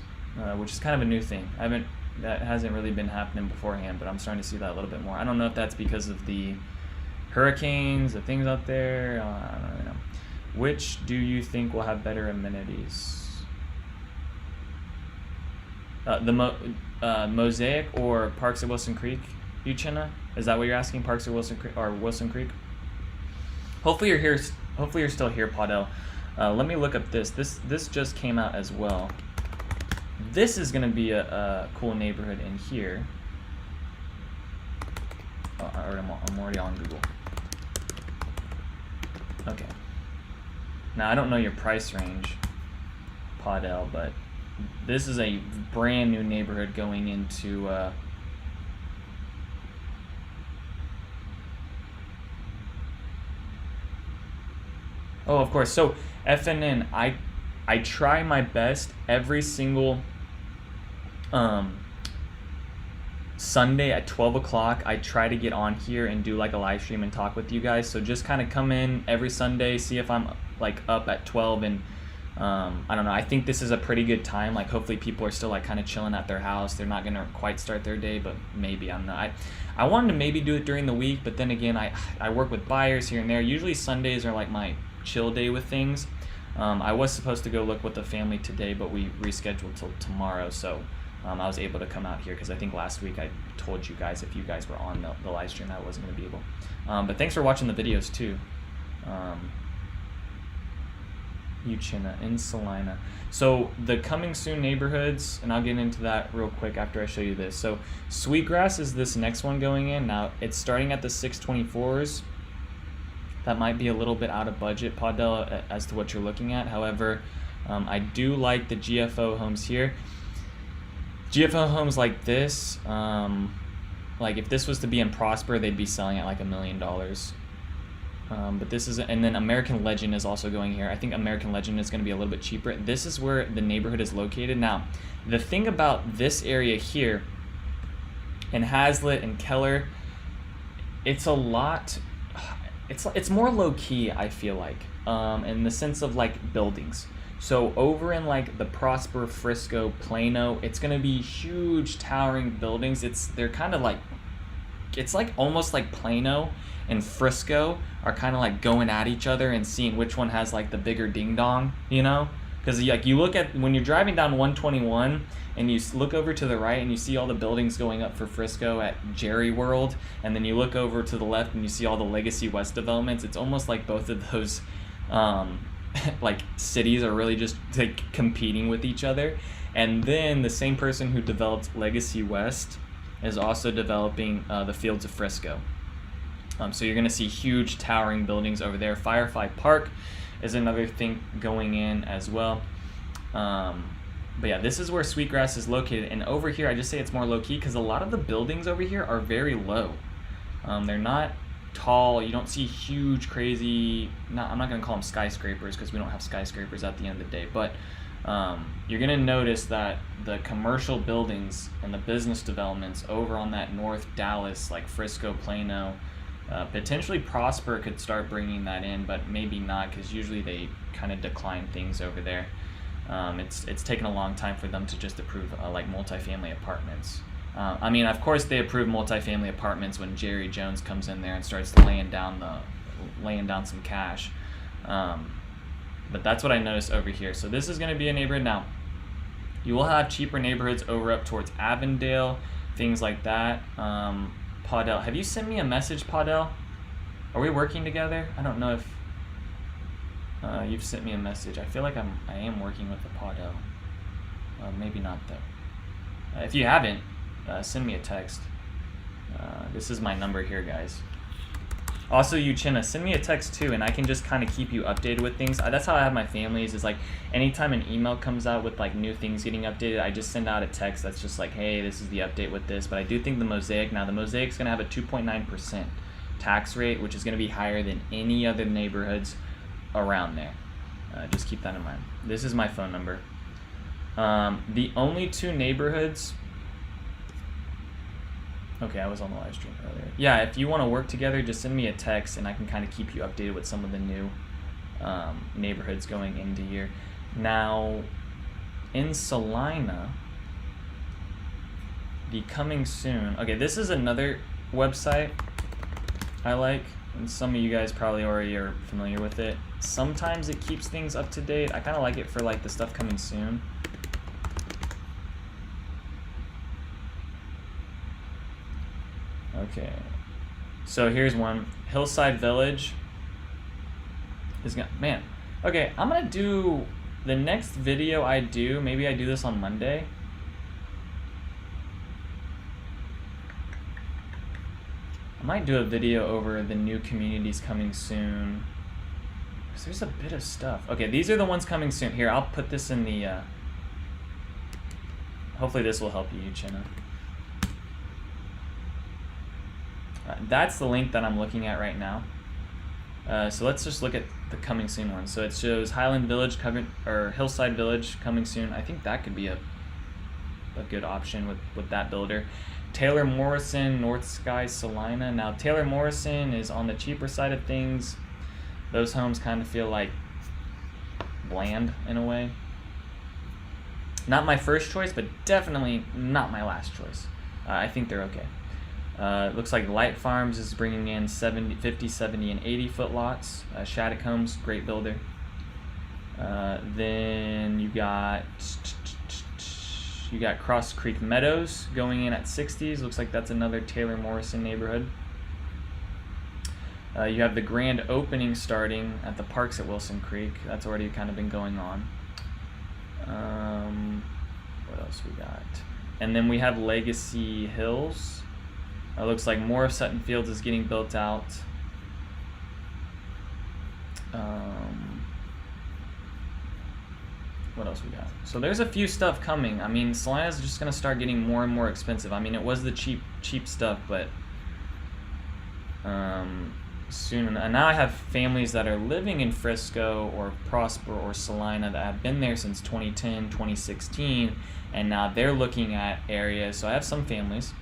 which is kind of a new thing. That hasn't really been happening beforehand, but I'm starting to see that a little bit more. I don't know if that's because of the hurricanes, the things out there. I don't really know. Which do you think will have better amenities? The Mosaic or Parks at Wilson Creek, Uchenna? Is that what you're asking? Parks at Wilson Creek or Wilson Creek? Hopefully you're here. Hopefully you're still here, Podell. Let me look up this. This just came out as well. This is gonna be a cool neighborhood in here. I'm already on Google. Okay. Now I don't know your price range, Podell, but this is a brand new neighborhood going into oh, of course. So FNN, I try my best every single Sunday at 12 o'clock. I try to get on here and do like a live stream and talk with you guys. So just kind of come in every Sunday, see if I'm like up at 12, and I don't know, I think this is a pretty good time. Like hopefully people are still like kind of chilling at their house. They're not gonna quite start their day, but maybe, I don't know. I wanted to maybe do it during the week, but then again, I work with buyers here and there. Usually Sundays are like my chill day with things. I was supposed to go look with the family today, but we rescheduled till tomorrow, so I was able to come out here because I think last week I told you guys, if you guys were on the live stream, I wasn't going to be able. But thanks for watching the videos too. Uchenna in Salina. So the coming soon neighborhoods, and I'll get into that real quick after I show you this. So Sweetgrass is this next one going in. Now it's starting at the 624s. That might be a little bit out of budget, Podell, as to what you're looking at. However, I do like the GFO homes here. GFO homes like this, like if this was to be in Prosper, they'd be selling at like $1 million. But this is, and then American Legend is also going here. I think American Legend is going to be a little bit cheaper. This is where the neighborhood is located. Now, the thing about this area here in Hazlitt and Keller, it's a lot, it's more low key, I feel like, in the sense of like buildings. So over in like the Prosper, Frisco, Plano, it's going to be huge towering buildings. They're kind of like, it's like almost like Plano and Frisco are kind of like going at each other and seeing which one has like the bigger ding dong, you know? Because like you look at, when you're driving down 121 and you look over to the right and you see all the buildings going up for Frisco at Jerry World, and then you look over to the left and you see all the Legacy West developments, it's almost like both of those like cities are really just like competing with each other. And then the same person who developed Legacy West is also developing the Fields of Frisco. So you're going to see huge towering buildings over there. Firefly Park is another thing going in as well. But yeah, this is where Sweetgrass is located. And over here, I just say it's more low-key because a lot of the buildings over here are very low. They're not tall. You don't see huge, crazy, I'm not going to call them skyscrapers because we don't have skyscrapers at the end of the day. But you're going to notice that the commercial buildings and the business developments over on that North Dallas, like Frisco, Plano, potentially Prosper could start bringing that in, but maybe not because usually they kind of decline things over there. It's taken a long time for them to just approve like multifamily apartments. I mean, of course, they approve multifamily apartments when Jerry Jones comes in there and starts laying down some cash. But that's what I noticed over here. So this is going to be a neighborhood. Now, you will have cheaper neighborhoods over up towards Avondale, things like that. Podell, have you sent me a message, Podell? Are we working together? I don't know if you've sent me a message. I feel like I am working with the Podell. Maybe not though. If you haven't, send me a text. This is my number here, guys. Also, Uchenna, send me a text too, and I can just kind of keep you updated with things. That's how I have my families, is like anytime an email comes out with like new things getting updated, I just send out a text that's just like, hey, this is the update with this. But I do think the Mosaic, now the Mosaic's going to have a 2.9% tax rate, which is going to be higher than any other neighborhoods around there. Just keep that in mind. This is my phone number. The only two neighborhoods... Okay, I was on the live stream earlier. Yeah, if you want to work together, just send me a text and I can kind of keep you updated with some of the new neighborhoods going into here. Now, in Salina, the coming soon. Okay, this is another website I like, and some of you guys probably already are familiar with it. Sometimes it keeps things up to date. I kind of like it for like the stuff coming soon. Okay, so here's one. Hillside Village is gonna, man. Okay, I'm gonna do the next video I do. Maybe I do this on Monday. I might do a video over the new communities coming soon. Cause there's a bit of stuff. Okay, these are the ones coming soon. Here, I'll put this in the. Hopefully, this will help you, Uchenna. That's the link that I'm looking at right now. So let's just look at the coming soon one. So it shows Highland Village or Hillside Village coming soon. I think that could be a good option with that builder. Taylor Morrison, North Sky, Salina. Now Taylor Morrison is on the cheaper side of things. Those homes kind of feel like bland in a way. Not my first choice, but definitely not my last choice. I think they're okay. Looks like Light Farms is bringing in 50, 70, and 80 foot lots. Shattuck Homes, great builder. Then you got Cross Creek Meadows going in at 60s. Looks like that's another Taylor Morrison neighborhood. You have the grand opening starting at the parks at Wilson Creek. That's already kind of been going on. What else we got? And then we have Legacy Hills. It looks like more of Sutton Fields is getting built out. What else we got? So there's a few stuff coming. I mean, Salina's just gonna start getting more and more expensive. I mean, it was the cheap stuff, but soon. And now I have families that are living in Frisco or Prosper or Salina that have been there since 2010, 2016, and now they're looking at areas. So I have some families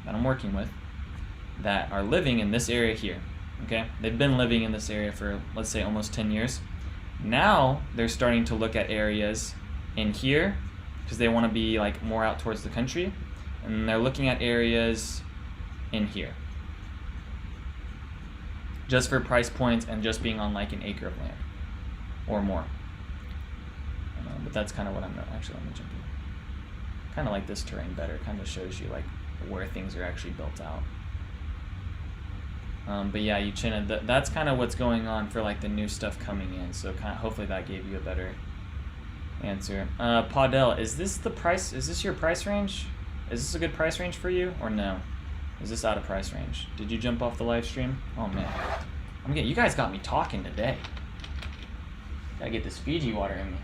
that I'm working with that are living in this area here. Okay, they've been living in this area for, let's say, almost 10 years. Now they're starting to look at areas in here because they want to be like more out towards the country, and they're looking at areas in here just for price points and just being on like an acre of land or more. But that's kind of what I'm actually, let me jump in. Kind of like this terrain better. Kind of shows you like where things are actually built out. But yeah, Uchenna, that's kind of what's going on for like the new stuff coming in. So kind of, hopefully that gave you a better answer. Paudel, is this the price? Is this your price range? Is this a good price range for you or no? Is this out of price range? Did you jump off the live stream? Oh man, you guys got me talking today. Gotta get this Fiji water in me.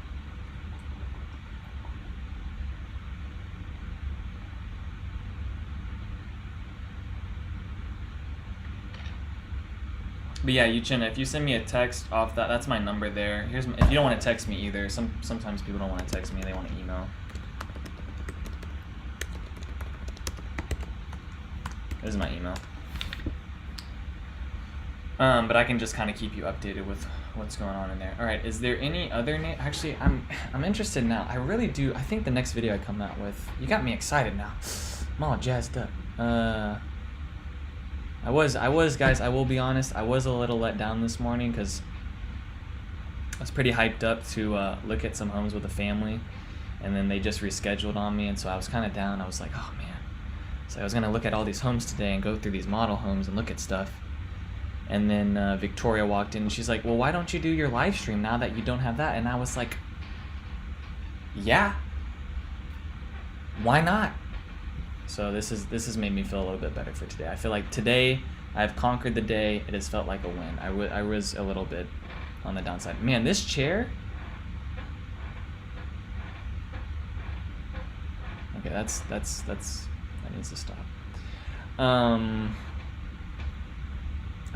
But yeah, Uchenna, if you send me a text off that's my number there. If you don't want to text me either, sometimes people don't want to text me, they want to email. This is my email. But I can just kind of keep you updated with what's going on in there. All right, is there any other name? Actually, I'm interested now. I really do. I think the next video I come out with, you got me excited now. I'm all jazzed up. I was, guys, I will be honest, I was a little let down this morning because I was pretty hyped up to look at some homes with a family, and then they just rescheduled on me, and so I was kind of down. I was like, oh man. So I was going to look at all these homes today and go through these model homes and look at stuff. And then Victoria walked in and she's like, well, why don't you do your live stream now that you don't have that? And I was like, yeah, why not? So this has made me feel a little bit better for today. I feel like today I've conquered the day. It has felt like a win. I was a little bit on the downside. Man, this chair. Okay, that needs to stop. I'm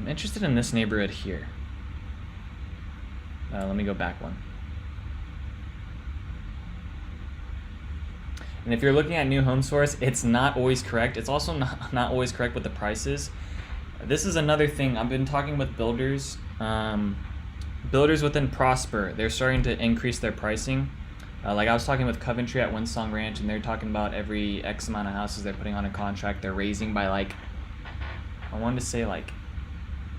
interested in this neighborhood here. Let me go back one. And if you're looking at new home source, it's not always correct. It's also not always correct with the prices. This is another thing. I've been talking with builders. Builders within Prosper, they're starting to increase their pricing. Like I was talking with Coventry at Windsong Ranch, and they're talking about every X amount of houses they're putting on a contract, they're raising by like, I wanted to say like,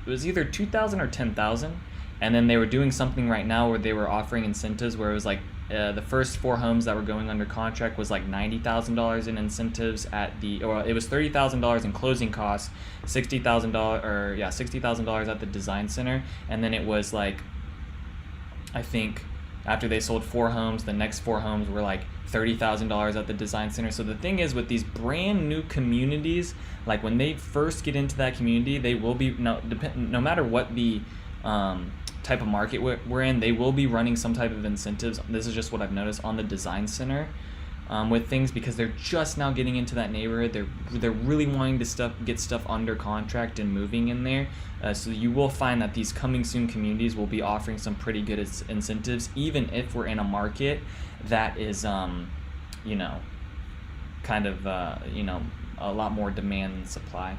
it was either 2,000 or 10,000. And then they were doing something right now where they were offering incentives where it was like, the first 4 homes that were going under contract was like $90,000 in incentives it was $30,000 in closing costs, $60,000 at the design center, and then it was like, I think after they sold 4 homes, the next 4 homes were like $30,000 at the design center. So the thing is with these brand new communities, like when they first get into that community, they will be no matter what the type of market we're in, they will be running some type of incentives. This is just what I've noticed on the design center with things, because they're just now getting into that neighborhood. They're really wanting to get stuff under contract and moving in there. So you will find that these coming soon communities will be offering some pretty good incentives, even if we're in a market that is, you know, kind of, you know, a lot more demand than supply.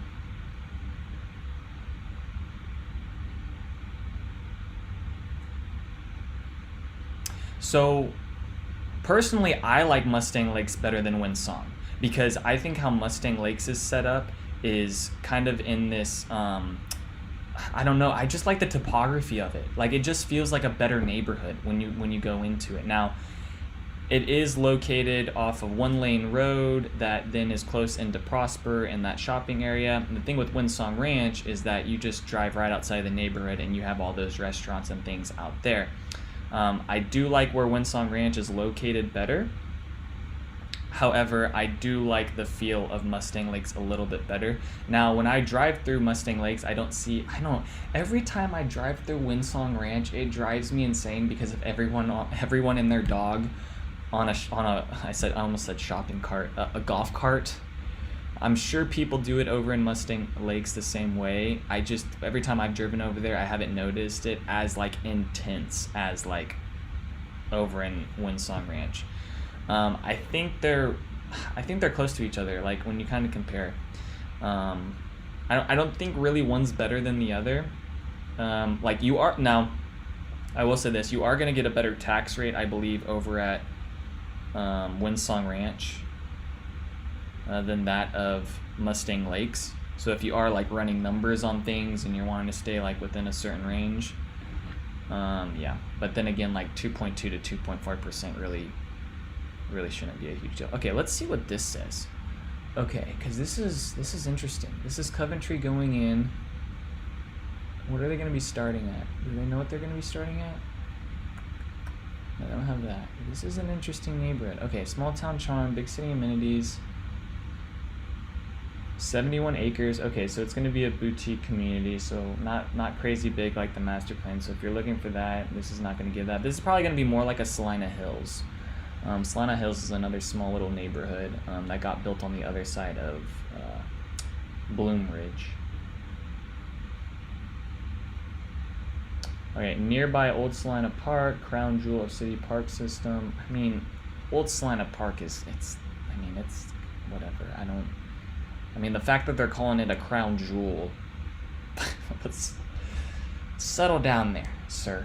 So personally, I like Mustang Lakes better than Windsong, because I think how Mustang Lakes is set up is kind of in this, I don't know, I just like the topography of it. Like it just feels like a better neighborhood when you go into it. Now, It is located off of one lane road that then is close into Prosper in that shopping area. And the thing with Windsong Ranch is that you just drive right outside the neighborhood and you have all those restaurants and things out there. I do like where Windsong Ranch is located better. However, I do like the feel of Mustang Lakes a little bit better. Now, when I drive through Mustang Lakes, every time I drive through Windsong Ranch, it drives me insane because of everyone and their dog on I almost said shopping cart, a golf cart. I'm sure people do it over in Mustang Lakes the same way. Every time I've driven over there, I haven't noticed it as like intense as like over in Windsong Ranch. I think they're close to each other. Like when you kind of compare, I don't think really one's better than the other. Like you are now, I will say this: you are going to get a better tax rate, I believe, over at Windsong Ranch than that of Mustang Lakes. So if you are like running numbers on things and you're wanting to stay like within a certain range, yeah. But then again, like 2.2 to 2.4% really shouldn't be a huge deal. Okay, let's see what this says. Okay, because this is interesting. This is Coventry going in. What are they going to be starting at? Do they know what they're going to be starting at? No, they don't have that. This is an interesting neighborhood. Okay, small town charm, big city amenities. 71 acres. Okay, so it's going to be a boutique community, so not crazy big like the master plan. So if you're looking for that, this is not going to give that. This is probably going to be more like a Salina Hills. Salina Hills is another small little neighborhood that got built on the other side of Bloom Ridge. Okay, nearby Old Salina Park, crown jewel of city park system. I mean, Old Salina Park it's whatever. I mean, the fact that they're calling it a crown jewel, let's settle down there, sir.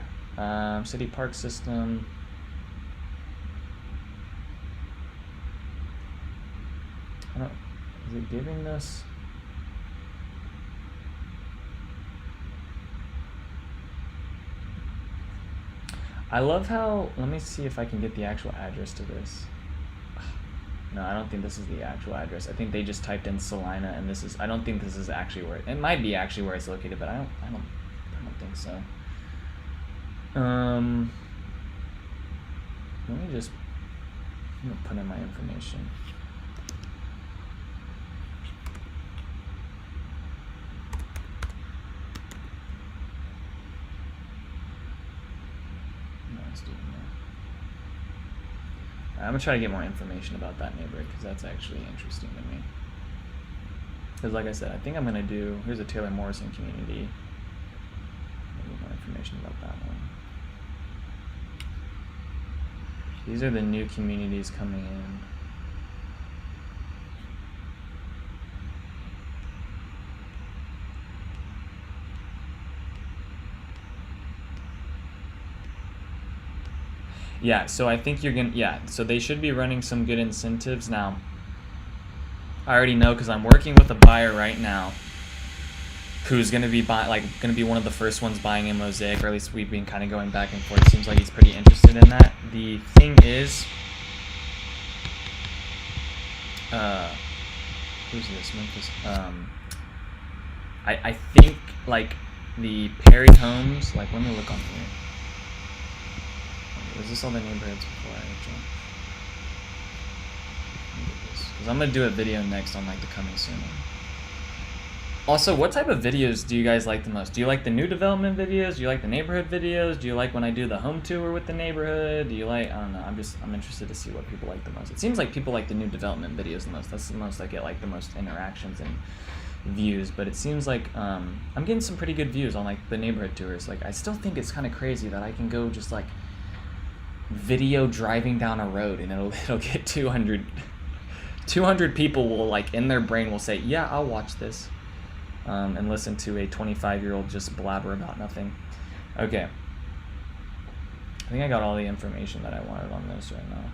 City park system. Is it giving us? I love how, let me see if I can get the actual address to this. No, I don't think this is the actual address. I think they just typed in Salina, and I don't think this is actually where it might be actually where it's located, but I don't think so. Let me just, I'm gonna put in my information. I'm gonna try to get more information about that neighborhood because that's actually interesting to me. Because like I said, I think I'm gonna do, here's a Taylor Morrison community. I'll get more information about that one. These are the new communities coming in. Yeah, so I think you're gonna, yeah, so they should be running some good incentives. Now, I already know because I'm working with a buyer right now who's gonna be gonna be one of the first ones buying a Mosaic, or at least we've been kind of going back and forth. It seems like he's pretty interested in that. The thing is, who's this? Memphis. I think like the Perry Homes, like let me look on here. Is this all the neighborhoods before I jump? Because I'm going to do a video next on like the coming soon. Also, what type of videos do you guys like the most? Do you like the new development videos? Do you like the neighborhood videos? Do you like when I do the home tour with the neighborhood? Do you like, I don't know, I'm interested to see what people like the most. It seems like people like the new development videos the most. That's the most I get like the most interactions and views, but it seems like I'm getting some pretty good views on like the neighborhood tours. Like I still think it's kind of crazy that I can go just like video driving down a road and it'll get 200 people will like in their brain will say, yeah, I'll watch this, and listen to a 25-year-old just blabber about nothing. Okay, I think I got all the information that I wanted on this right now.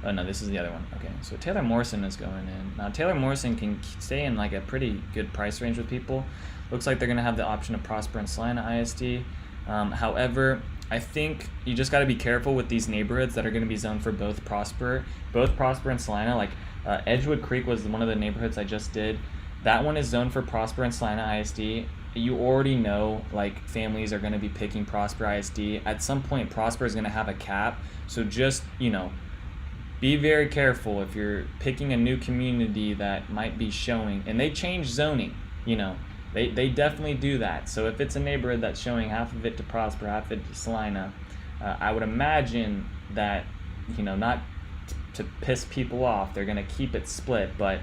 Oh no, this is the other one. Okay, so Taylor Morrison is going in. Now Taylor Morrison can stay in like a pretty good price range with people. Looks like they're gonna have the option of Prosper and Salina ISD. However, I think you just got to be careful with these neighborhoods that are going to be zoned for both Prosper and Salina. Like Edgewood Creek was one of the neighborhoods I just did. That one is zoned for Prosper and Salina ISD. You already know like families are going to be picking Prosper ISD. At some point, Prosper is going to have a cap. So just, be very careful if you're picking a new community that might be showing. And they change zoning, They definitely do that. So if it's a neighborhood that's showing half of it to Prosper, half of it to Salina, I would imagine that, not to piss people off, they're going to keep it split. But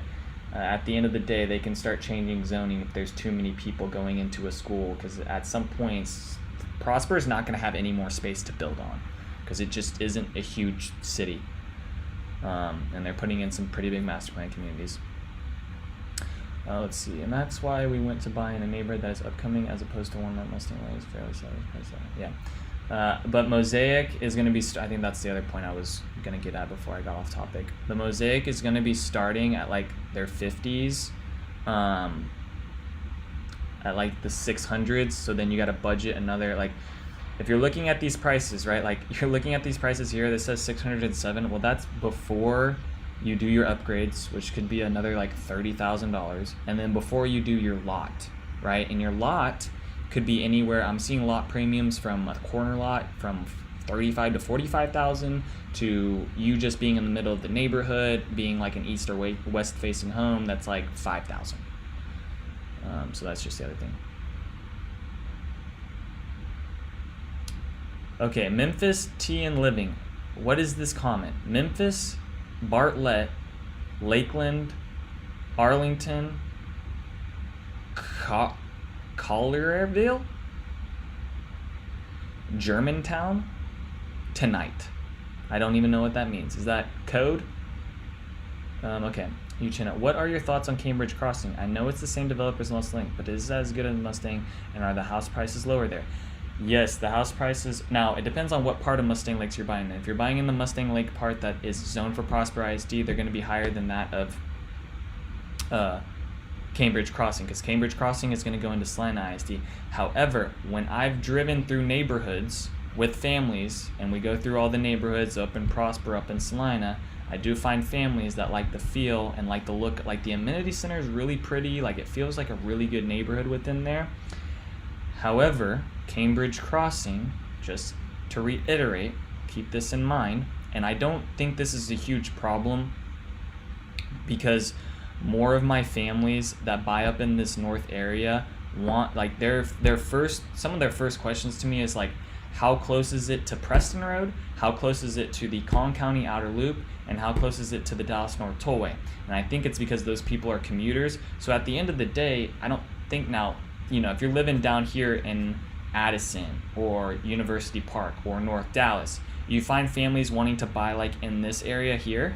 at the end of the day, they can start changing zoning if there's too many people going into a school. Because at some points, Prosper is not going to have any more space to build on. Because it just isn't a huge city. And they're putting in some pretty big master plan communities. Let's see, and that's why we went to buy in a neighborhood that is upcoming as opposed to one that Mustang Way is fairly selling. Yeah, but Mosaic is going to be. I think that's the other point I was going to get at before I got off topic. The Mosaic is going to be starting at like their 50s, at like the 600s. So then you got to budget another like. If you're looking at these prices, right? Like you're looking at these prices here. This says 607. Well, that's before you do your upgrades, which could be another like $30,000, and then before you do your lot, right? And your lot could be anywhere. I'm seeing lot premiums from a corner lot from 35 to 45,000 to you just being in the middle of the neighborhood, being like an east or west facing home that's like 5,000. So that's just the other thing. Okay, Memphis Tea and Living. What is this comment? Memphis, Bartlett, Lakeland, Arlington, Collierville, Germantown, tonight. I don't even know what that means. Is that code? Okay. What are your thoughts on Cambridge Crossing? I know it's the same developer as Mustang, but is it as good as Mustang, and are the house prices lower there? Yes, the house prices. Now, it depends on what part of Mustang Lakes you're buying in. If you're buying in the Mustang Lake part that is zoned for Prosper ISD, they're going to be higher than that of Cambridge Crossing, because Cambridge Crossing is going to go into Salina ISD. However, when I've driven through neighborhoods with families, and we go through all the neighborhoods up in Prosper, up in Salina, I do find families that like the feel and like the look. Like the amenity center is really pretty. Like it feels like a really good neighborhood within there. However, Cambridge Crossing, just to reiterate, keep this in mind, and I don't think this is a huge problem because more of my families that buy up in this north area want, like some of their first questions to me is like, how close is it to Preston Road? How close is it to the Collin County Outer Loop? And how close is it to the Dallas North Tollway? And I think it's because those people are commuters. So at the end of the day, I don't think now, if you're living down here in Addison or University Park or North Dallas, you find families wanting to buy like in this area here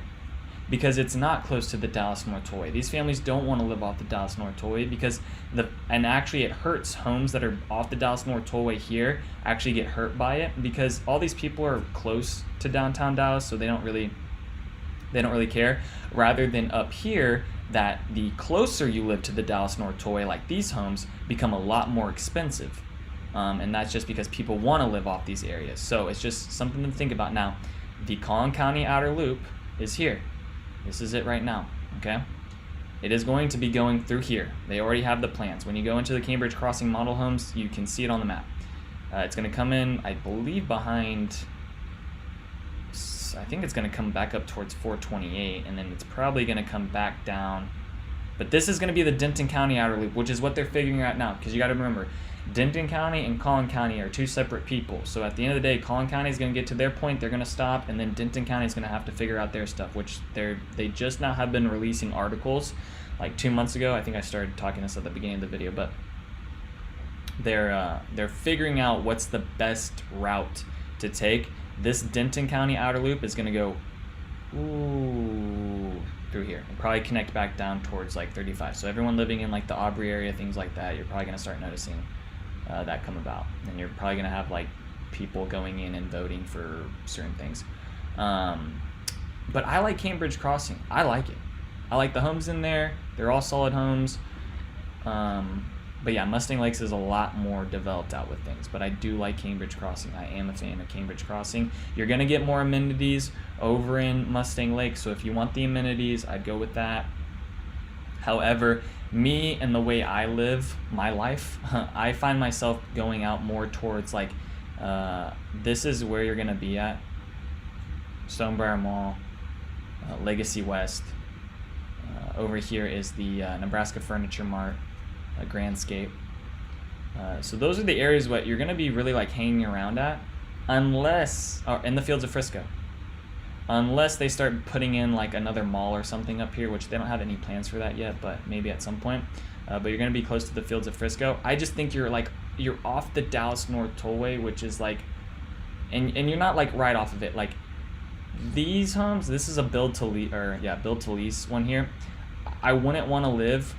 because it's not close to the Dallas North Tollway. These families don't want to live off the Dallas North Tollway because and actually it hurts homes that are off the Dallas North Tollway here actually get hurt by it because all these people are close to downtown Dallas, so they don't really care, rather than up here that the closer you live to the Dallas North Tollway, like these homes become a lot more expensive. And that's just because people want to live off these areas. So it's just something to think about. Now, the Collin County Outer Loop is here. This is it right now, okay? It is going to be going through here. They already have the plans. When you go into the Cambridge Crossing model homes, you can see it on the map. It's going to come in, I believe, behind, I think it's going to come back up towards 428, and then it's probably going to come back down. But this is going to be the Denton County Outer Loop, which is what they're figuring out now, because you got to remember, Denton County and Collin County are two separate people. So at the end of the day, Collin County is going to get to their point, they're going to stop, and then Denton County is going to have to figure out their stuff, which they just now have been releasing articles like 2 months ago. I think I started talking this at the beginning of the video, but they're figuring out what's the best route to take. This Denton County Outer Loop is going to go through here and probably connect back down towards like 35. So everyone living in like the Aubrey area, things like that, you're probably going to start noticing that come about, and you're probably going to have like people going in and voting for certain things. But I like Cambridge Crossing. I like it. I like the homes in there. They're all solid homes. But yeah, Mustang Lakes is a lot more developed out with things. But I do like Cambridge Crossing. I am a fan of Cambridge Crossing. You're going to get more amenities over in Mustang Lake. So if you want the amenities, I'd go with that. However, me and the way I live my life, I find myself going out more towards like, this is where you're going to be at. Stonebriar Mall, Legacy West. Over here is the Nebraska Furniture Mart, Grandscape. So those are the areas what you're going to be really like hanging around at, unless, in the Fields of Frisco. Unless they start putting in like another mall or something up here, which they don't have any plans for that yet, but maybe at some point. But you're going to be close to the Fields of Frisco. I just think you're off the Dallas North Tollway, which is like, and you're not like right off of it. Like these homes, this is a build to lease one here. I wouldn't want to live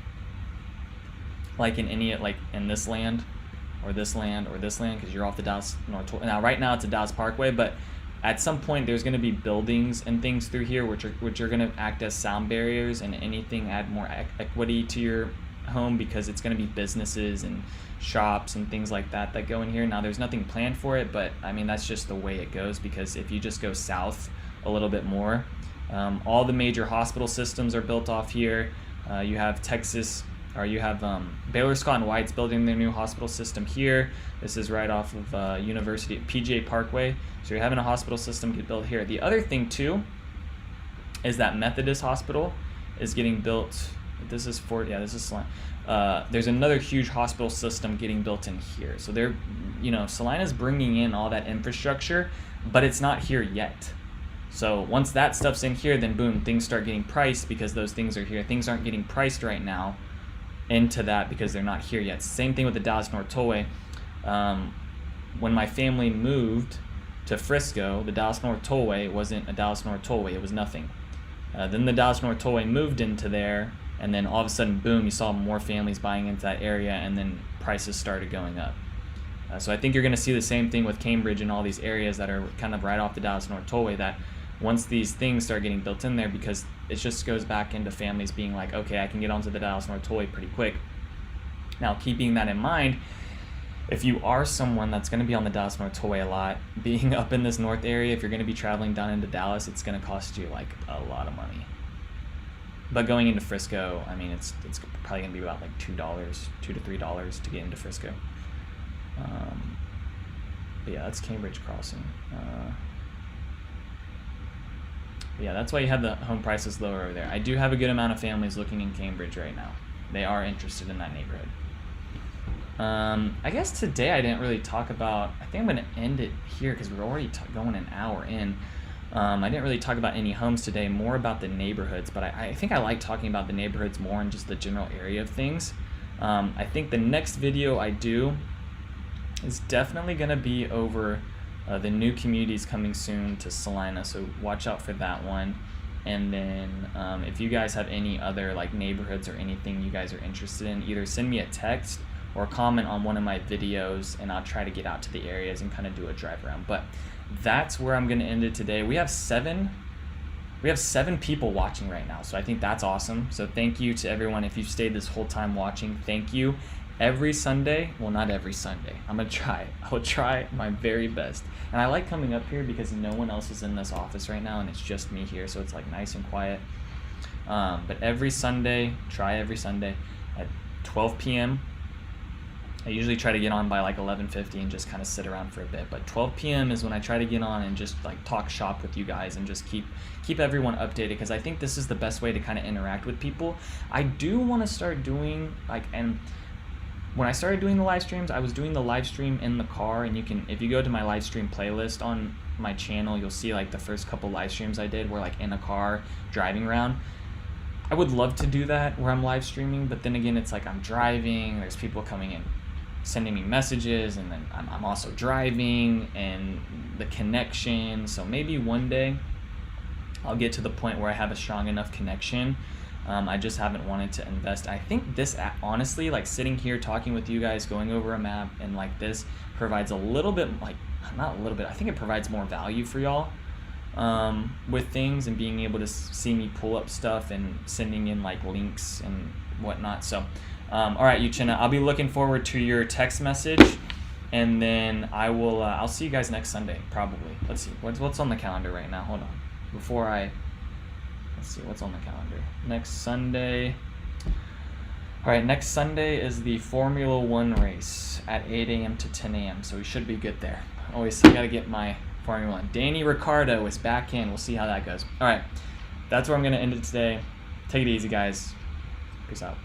like in any, like in this land or this land or this land, because you're off the Dallas North Tollway. Now right now it's a Dallas Parkway, but at some point there's going to be buildings and things through here which are going to act as sound barriers and anything add more equity to your home, because it's going to be businesses and shops and things like that that go in here. Now there's nothing planned for it, but I mean that's just the way it goes, because if you just go south a little bit more, all the major hospital systems are built off here. You have Baylor Scott and White's building their new hospital system here. This is right off of University PGA Parkway. So you're having a hospital system get built here. The other thing too is that Methodist Hospital is getting built. This is Salina. There's another huge hospital system getting built in here. So they're, Salina's bringing in all that infrastructure, but it's not here yet. So once that stuff's in here, then boom, things start getting priced because those things are here. Things aren't getting priced right now into that because they're not here yet. Same thing with the Dallas North Tollway. When my family moved to Frisco, the Dallas North Tollway wasn't a Dallas North Tollway. It was nothing. Then the Dallas North Tollway moved into there, and then all of a sudden, boom, you saw more families buying into that area, and then prices started going up. So I think you're going to see the same thing with Cambridge and all these areas that are kind of right off the Dallas North Tollway, that once these things start getting built in there, because it just goes back into families being like, okay, I can get onto the Dallas North Tollway pretty quick. Now, keeping that in mind, if you are someone that's going to be on the Dallas North Tollway a lot, being up in this north area, if you're going to be traveling down into Dallas, it's going to cost you like a lot of money. But going into Frisco, I mean, it's probably going to be about like $2 to $3 to get into Frisco. But yeah, that's Cambridge Crossing. Yeah, that's why you have the home prices lower over there. I do have a good amount of families looking in Cambridge right now. They are interested in that neighborhood. I guess today I didn't really talk about, I think I'm going to end it here because we're already going an hour in. I didn't really talk about any homes today, more about the neighborhoods, but I think I like talking about the neighborhoods more in just the general area of things. I think the next video I do is definitely going to be over the new communities coming soon to Salina, so watch out for that one. And then if you guys have any other like neighborhoods or anything you guys are interested in, either send me a text or comment on one of my videos, and I'll try to get out to the areas and kind of do a drive around. But that's where I'm going to end it today. We have seven people watching right now, so I think that's awesome. So thank you to everyone. If you've stayed this whole time watching, thank you. Every Sunday, well, not every Sunday, I will try my very best. And I like coming up here because no one else is in this office right now and it's just me here, so it's like nice and quiet. But every Sunday, try every Sunday at 12 p.m. I usually try to get on by like 11:50 and just kind of sit around for a bit. But 12 p.m. is when I try to get on and just like talk shop with you guys and just keep everyone updated, because I think this is the best way to kind of interact with people. I do want to start doing and when I started doing the live streams, I was doing the live stream in the car, and you can, if you go to my live stream playlist on my channel, you'll see like the first couple live streams I did were like in a car driving around. I would love to do that where I'm live streaming, but then again, it's like I'm driving, there's people coming in sending me messages, and then I'm also driving, and the connection. So maybe one day I'll get to the point where I have a strong enough connection. I just haven't wanted to invest. I think this, honestly, like sitting here talking with you guys, going over a map and like this provides a little bit, like not a little bit, I think it provides more value for y'all with things, and being able to see me pull up stuff and sending in like links and whatnot. So All right, Uchenna, I'll be looking forward to your text message, and then I'll see you guys next Sunday, probably. Let's see, what's on the calendar right now? Hold on. Let's see, what's on the calendar. Next Sunday. All right, next Sunday is the Formula One race at 8 a.m. to 10 a.m., so we should be good there. Always got to get my Formula One. Danny Ricciardo is back in. We'll see how that goes. All right, that's where I'm going to end it today. Take it easy, guys. Peace out.